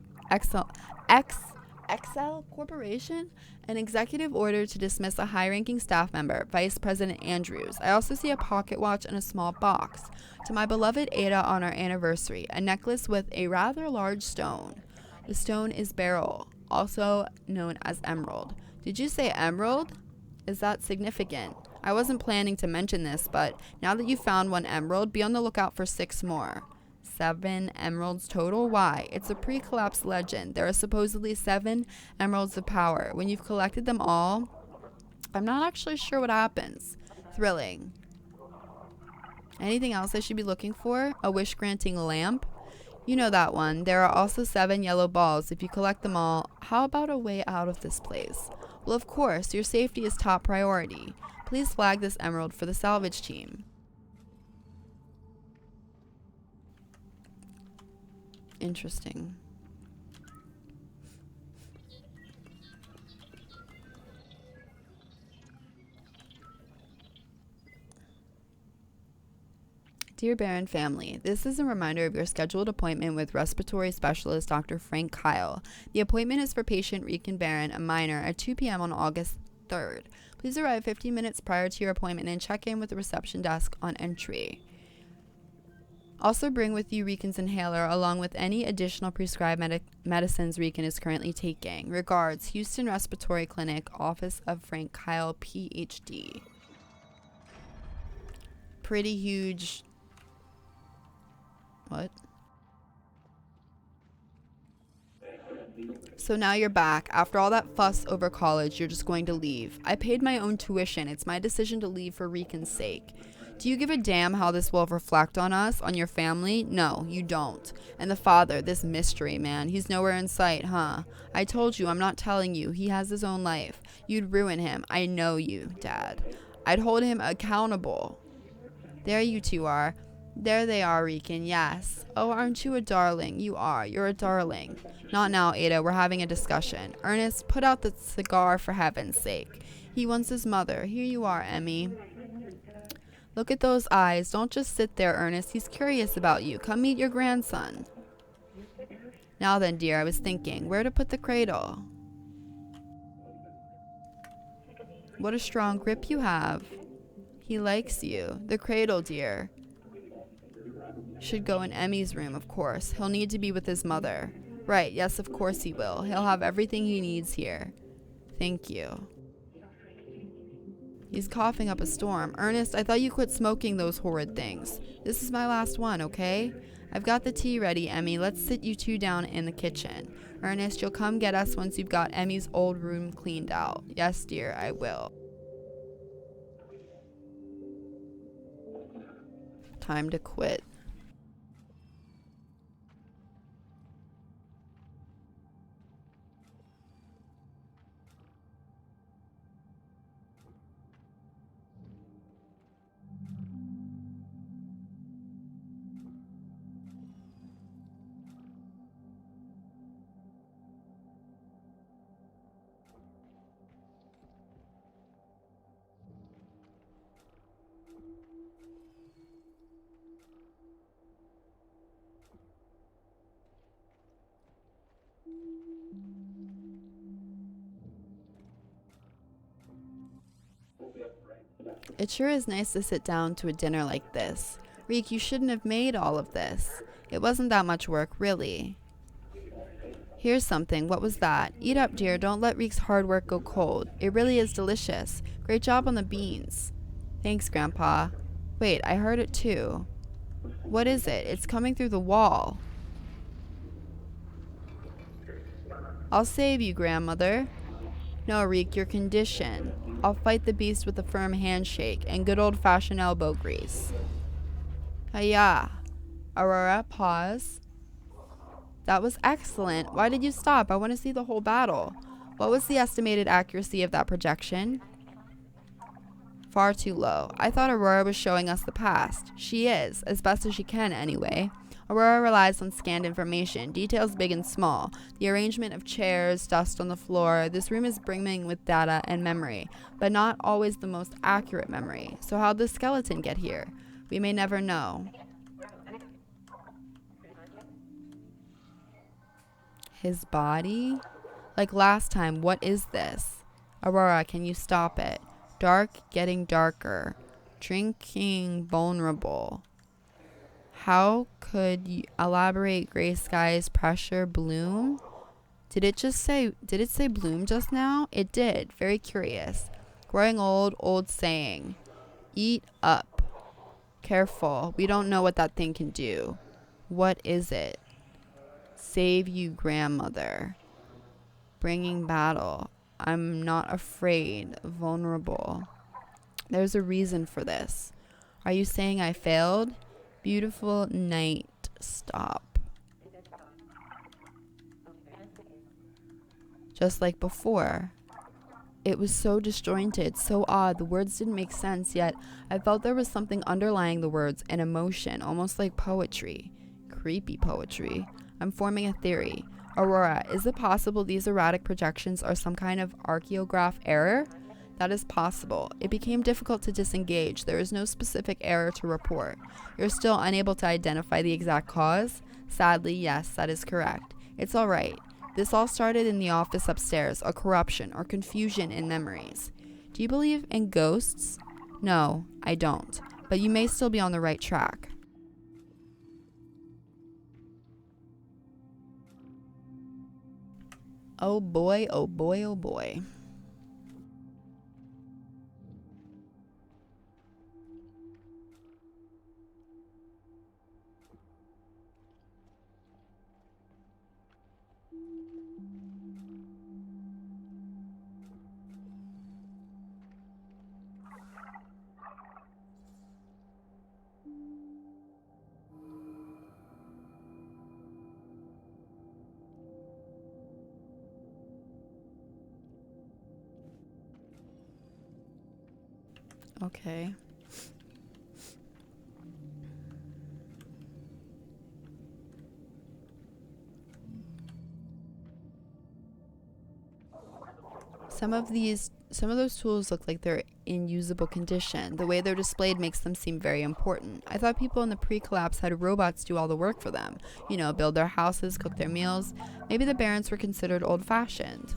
Corporation, an executive order to dismiss a high-ranking staff member, Vice President Andrews. I also see a pocket watch and a small box. To my beloved Ada on our anniversary, a necklace with a rather large stone. The stone is beryl, also known as emerald. Did you say emerald? Is that significant? I wasn't planning to mention this, but now that you found one emerald, be on the lookout for 6 more. 7 emeralds total? Why? It's a pre-collapse legend. There are supposedly 7 emeralds of power. When you've collected them all, I'm not actually sure what happens. Thrilling. Anything else I should be looking for? A wish-granting lamp? You know that one. There are also 7 yellow balls. If you collect them all, how about a way out of this place? Well, of course, your safety is top priority. Please flag this emerald for the salvage team. Interesting. Dear Barron family, this is a reminder of your scheduled appointment with respiratory specialist Dr. Frank Kyle. The appointment is for patient Rican Barron, a minor, at 2 p.m. on August 3rd. Please arrive 15 minutes prior to your appointment and check in with the reception desk on entry. Also bring with you Rican's inhaler along with any additional prescribed medicines Rican is currently taking. Regards, Houston Respiratory Clinic, Office of Frank Kyle, PhD. Pretty huge... What? So now you're back. After all that fuss over college, you're just going to leave. I paid my own tuition. It's my decision to leave for Rican's sake. Do you give a damn how this will reflect on us, on your family? No, you don't. And the father, this mystery man, he's nowhere in sight, huh? I told you, I'm not telling you. He has his own life. You'd ruin him. I know you, Dad. I'd hold him accountable. There you two are. There they are, Rican, yes. Oh, aren't you a darling? You are. You're a darling. Not now, Ada. We're having a discussion. Ernest, put out the cigar for heaven's sake. He wants his mother. Here you are, Emmy. Look at those eyes. Don't just sit there, Ernest. He's curious about you. Come meet your grandson. Now then, dear, I was thinking, where to put the cradle? What a strong grip you have. He likes you. The cradle, dear. Should go in Emmy's room, of course. He'll need to be with his mother. Right, yes, of course he will. He'll have everything he needs here. Thank you. He's coughing up a storm. Ernest, I thought you quit smoking those horrid things. This is my last one, okay? I've got the tea ready, Emmy. Let's sit you two down in the kitchen. Ernest, you'll come get us once you've got Emmy's old room cleaned out. Yes, dear, I will. Time to quit. It sure is nice to sit down to a dinner like this. Reek, you shouldn't have made all of this. It wasn't that much work, really. Here's something. What was that? Eat up, dear. Don't let Reek's hard work go cold. It really is delicious. Great job on the beans. Thanks, Grandpa. Wait, I heard it too. What is it? It's coming through the wall. I'll save you, grandmother. No, Reek, your condition. I'll fight the beast with a firm handshake and good old-fashioned elbow grease. Hiya. Aurora, pause. That was excellent. Why did you stop? I want to see the whole battle. What was the estimated accuracy of that projection? Far too low. I thought Aurora was showing us the past. She is, as best as she can anyway. Aurora relies on scanned information, details big and small, the arrangement of chairs, dust on the floor. This room is brimming with data and memory, but not always the most accurate memory. So how'd the skeleton get here? We may never know. His body? Like last time, what is this? Aurora, can you stop it? Dark getting darker. Drinking vulnerable. How could you elaborate gray skies, pressure, bloom? Did it say bloom just now? It did. Very curious. Growing old saying. Eat up. Careful. We don't know what that thing can do. What is it? Save you, grandmother. Bringing battle. I'm not afraid. Vulnerable. There's a reason for this. Are you saying I failed? Beautiful night. Stop. Just like before. It was so disjointed, so odd. The words didn't make sense, yet I felt there was something underlying the words, an emotion, almost like poetry. Creepy poetry. I'm forming a theory. Aurora, is it possible these erratic projections are some kind of archaeograph error? That is possible. It became difficult to disengage. There is no specific error to report. You're still unable to identify the exact cause? Sadly, yes, that is correct. It's all right. This all started in the office upstairs, a corruption or confusion in memories. Do you believe in ghosts? No, I don't. But you may still be on the right track. Oh boy, oh boy, oh boy. Okay. Some of those tools look like they're in usable condition. The way they're displayed makes them seem very important. I thought people in the pre-collapse had robots do all the work for them. You know, build their houses, cook their meals. Maybe the Barons were considered old-fashioned.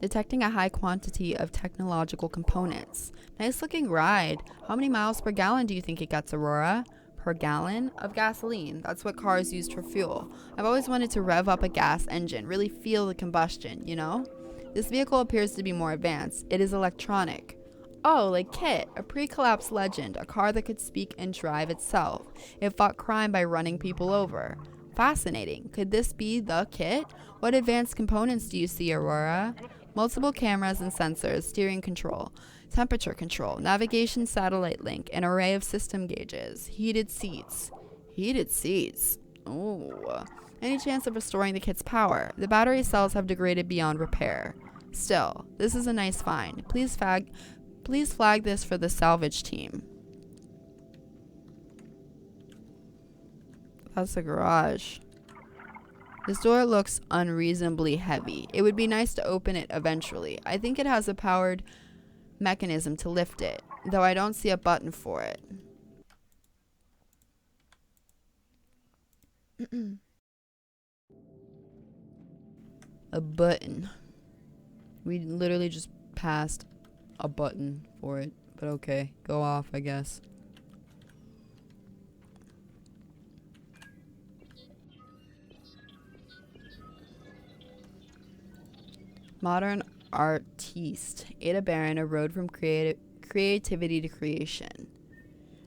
Detecting a high quantity of technological components. Nice looking ride. How many miles per gallon do you think it gets, Aurora? Per gallon of gasoline. That's what cars used for fuel. I've always wanted to rev up a gas engine, really feel the combustion, you know? This vehicle appears to be more advanced. It is electronic. Oh, like KITT, a pre-collapse legend, a car that could speak and drive itself. It fought crime by running people over. Fascinating. Could this be the KITT? What advanced components do you see, Aurora? Multiple cameras and sensors, steering control, temperature control, navigation satellite link, an array of system gauges, heated seats. Heated seats? Oh. Any chance of restoring the KITT's power? The battery cells have degraded beyond repair. Still, this is a nice find. Please flag this for the salvage team. That's the garage. This door looks unreasonably heavy. It would be nice to open it eventually. I think it has a powered mechanism to lift it, though I don't see a button for it. A button. We literally just passed a button for it, but okay, go off, I guess. Modern artiste. Ada Baron, A Road from Creativity to Creation.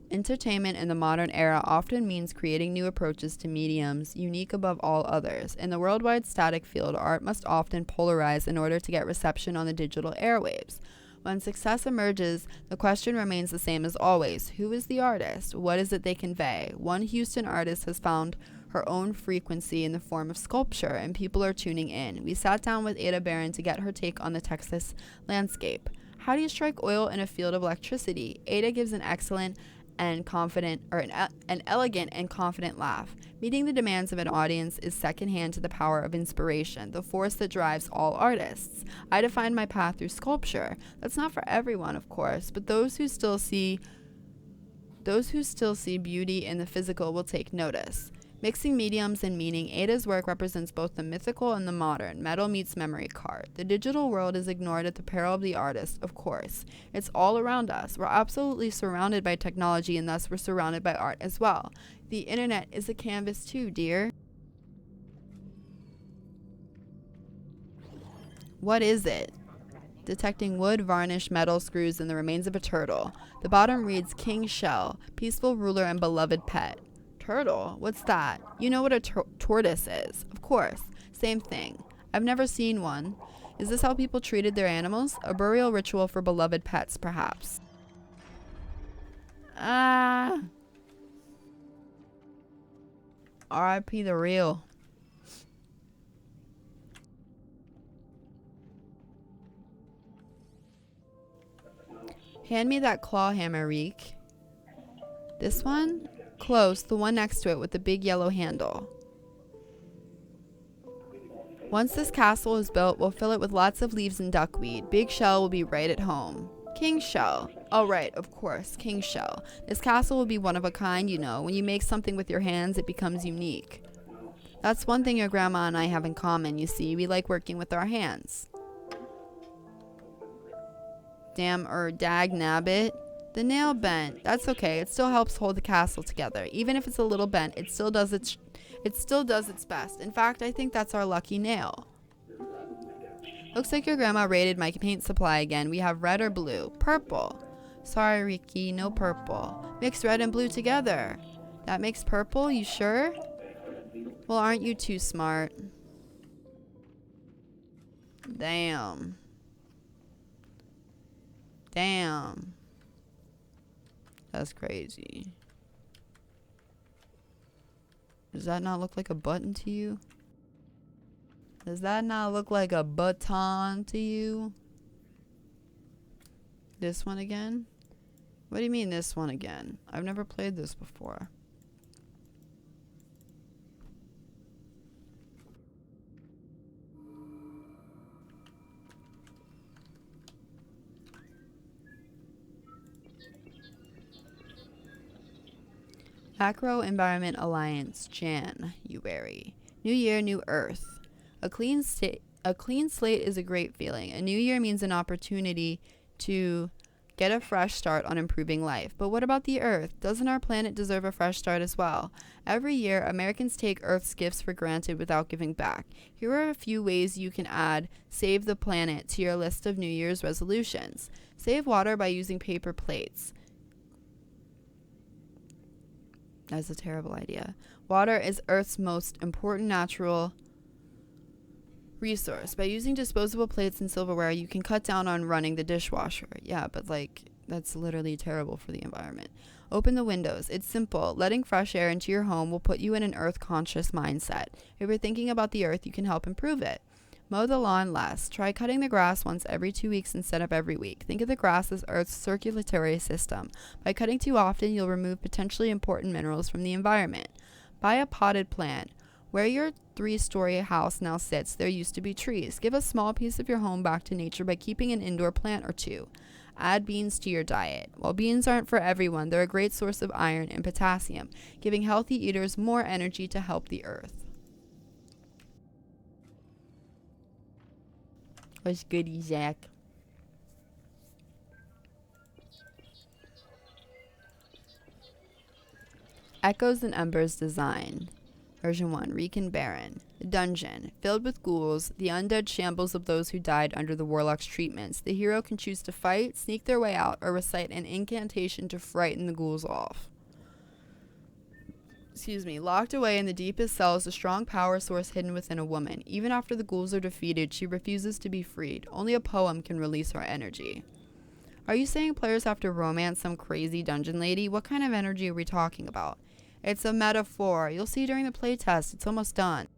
Entertainment in the modern era often means creating new approaches to mediums, unique above all others. In the worldwide static field, art must often polarize in order to get reception on the digital airwaves. When success emerges, the question remains the same as always. Who is the artist? What is it they convey? One Houston artist has found her own frequency in the form of sculpture, and people are tuning in. We sat down with Ada Baron to get her take on the Texas landscape. How do you strike oil in a field of electricity? Ada gives an excellent and confident, or an elegant and confident laugh. Meeting the demands of an audience is secondhand to the power of inspiration, the force that drives all artists. I defined my path through sculpture. That's not for everyone, of course, but those who still see beauty in the physical will take notice. Mixing mediums and meaning, Ada's work represents both the mythical and the modern. Metal meets memory card. The digital world is ignored at the peril of the artist, of course. It's all around us. We're absolutely surrounded by technology, and thus we're surrounded by art as well. The internet is a canvas too, dear. What is it? Detecting wood, varnish, metal, screws, and the remains of a turtle. The bottom reads King Shell, peaceful ruler and beloved pet. Turtle? What's that? You know what a tortoise is. Of course. Same thing. I've never seen one. Is this how people treated their animals? A burial ritual for beloved pets, perhaps. R.I.P. the real. Hand me that claw hammer, Reek. This one? Close, the one next to it with the big yellow handle. Once this castle is built, we'll fill it with lots of leaves and duckweed. Big Shell will be right at home. King Shell. Oh, right, of course, King Shell. This castle will be one of a kind, you know. When you make something with your hands, it becomes unique. That's one thing your grandma and I have in common, you see. We like working with our hands. Dag nabbit. The nail bent. That's okay. It still helps hold the castle together. Even if it's a little bent, it still does its best. In fact, I think that's our lucky nail. Looks like your grandma raided my paint supply again. We have red or blue. Purple. Sorry, Ricky, no purple. Mix red and blue together. That makes purple? You sure? Well, aren't you too smart? Damn. That's crazy. Does that not look like a button to you? Does that not look like a button to you? This one again? What do you mean this one again? I've never played this before. Macro Environment Alliance, January. New Year, New Earth. A clean slate is a great feeling. A new year means an opportunity to get a fresh start on improving life. But what about the Earth? Doesn't our planet deserve a fresh start as well? Every year, Americans take Earth's gifts for granted without giving back. Here are a few ways you can add Save the Planet to your list of New Year's resolutions. Save water by using paper plates. That's a terrible idea. Water is Earth's most important natural resource. By using disposable plates and silverware, you can cut down on running the dishwasher. Yeah, but that's literally terrible for the environment. Open the windows. It's simple. Letting fresh air into your home will put you in an earth-conscious mindset. If you're thinking about the earth, you can help improve it. Mow the lawn less. Try cutting the grass once every 2 weeks instead of every week. Think of the grass as Earth's circulatory system. By cutting too often, you'll remove potentially important minerals from the environment. Buy a potted plant. Where your 3-story house now sits, there used to be trees. Give a small piece of your home back to nature by keeping an indoor plant or two. Add beans to your diet. While beans aren't for everyone, they're a great source of iron and potassium, giving healthy eaters more energy to help the earth. What's goody, Zach? Echoes and Embers design. Version 1, Reek and Baron. Dungeon. Filled with ghouls, the undead shambles of those who died under the warlock's treatments. The hero can choose to fight, sneak their way out, or recite an incantation to frighten the ghouls off. Locked away in the deepest cells, a strong power source hidden within a woman. Even after the ghouls are defeated, she refuses to be freed. Only a poem can release her energy. Are you saying players have to romance some crazy dungeon lady? What kind of energy are we talking about? It's a metaphor. You'll see during the playtest. It's almost done.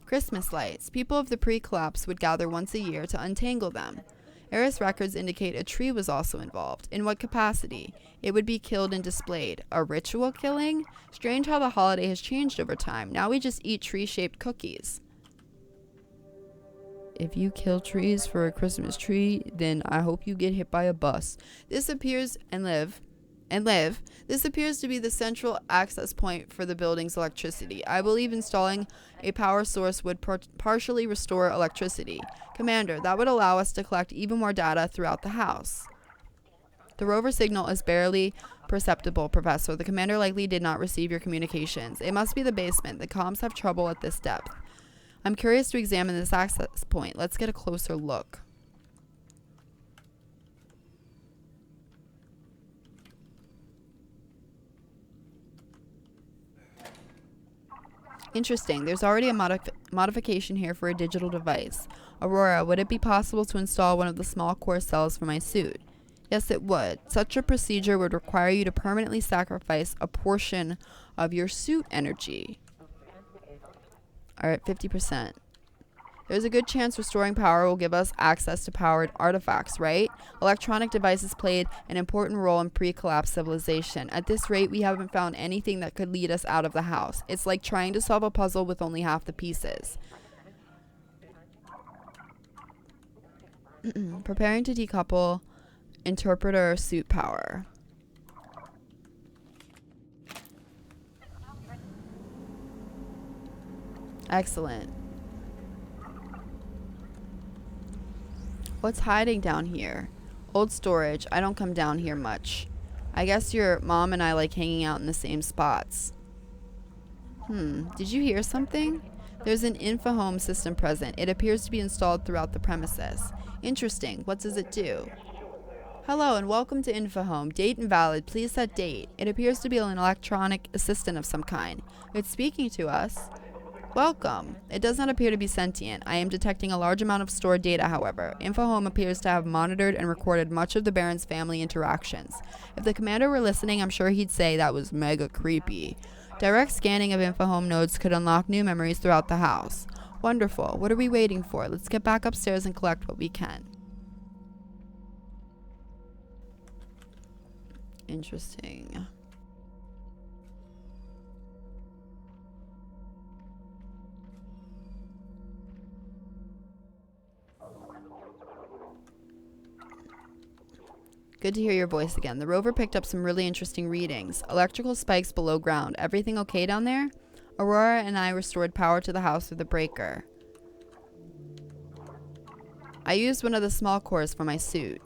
Christmas lights. People of the pre-collapse would gather once a year to untangle them. Eris records indicate a tree was also involved. In what capacity? It would be killed and displayed. A ritual killing? Strange how the holiday has changed over time. Now we just eat tree-shaped cookies. If you kill trees for a Christmas tree, then I hope you get hit by a bus. This appears This appears to be the central access point for the building's electricity. I believe installing a power source would partially restore electricity. Commander, that would allow us to collect even more data throughout the house. The rover signal is barely perceptible, Professor. The commander likely did not receive your communications. It must be the basement. The comms have trouble at this depth. I'm curious to examine this access point. Let's get a closer look. Interesting. There's already a modification here for a digital device. Aurora, would it be possible to install one of the small core cells for my suit? Yes, it would. Such a procedure would require you to permanently sacrifice a portion of your suit energy. Alright, 50%. There's a good chance restoring power will give us access to powered artifacts, right? Electronic devices played an important role in pre-collapse civilization. At this rate, we haven't found anything that could lead us out of the house. It's like trying to solve a puzzle with only half the pieces. Preparing to decouple interpreter suit power. Excellent. What's hiding down here? Old storage. I don't come down here much. I guess your mom and I like hanging out in the same spots. Did you hear something? There's an InfoHome system present. It appears to be installed throughout the premises. Interesting. What does it do? Hello and welcome to InfoHome. Date invalid. Please set date. It appears to be an electronic assistant of some kind. It's speaking to us. Welcome. It does not appear to be sentient. I am detecting a large amount of stored data, however. InfoHome appears to have monitored and recorded much of the Baron's family interactions. If the commander were listening, I'm sure he'd say that was mega creepy. Direct scanning of InfoHome nodes could unlock new memories throughout the house. Wonderful. What are we waiting for? Let's get back upstairs and collect what we can. Interesting. Good to hear your voice again. The rover picked up some really interesting readings. Electrical spikes below ground. Everything okay down there? Aurora and I restored power to the house through the breaker. I used one of the small cores for my suit.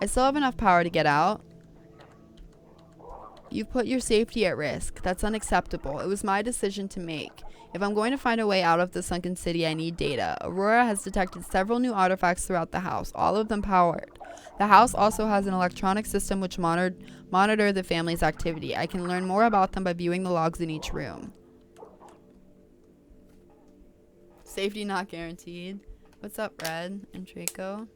I still have enough power to get out. You've put your safety at risk. That's unacceptable. It was my decision to make. If I'm going to find a way out of the sunken city, I need data. Aurora has detected several new artifacts throughout the house, all of them powered. The house also has an electronic system which monitor the family's activity. I can learn more about them by viewing the logs in each room. Safety not guaranteed. What's up, Red and Draco?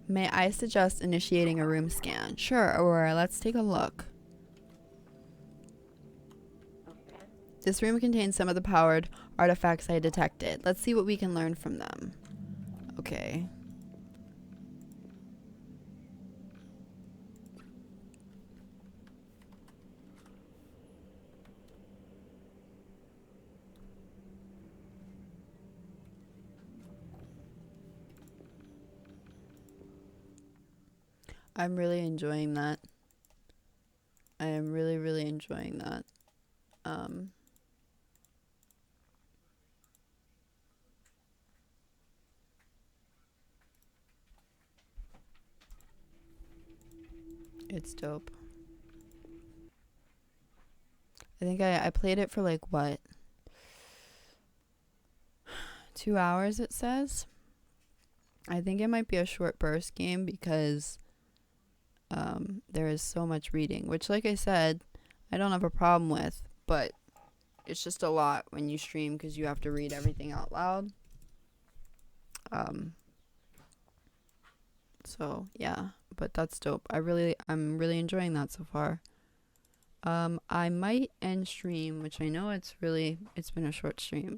May I suggest initiating a room scan? Sure, Aurora, let's take a look. This room contains some of the powered artifacts I detected. Let's see what we can learn from them. Okay. I'm really enjoying that. I am really, really enjoying that. Um, it's dope. I think I played it for like what, 2 hours it says. I think it might be a short burst game because there is so much reading, which, like I said, I don't have a problem with, but it's just a lot when you stream because you have to read everything out loud. Um, so yeah, but that's dope. I'm really enjoying that so far. I might end stream, which I know it's been a short stream,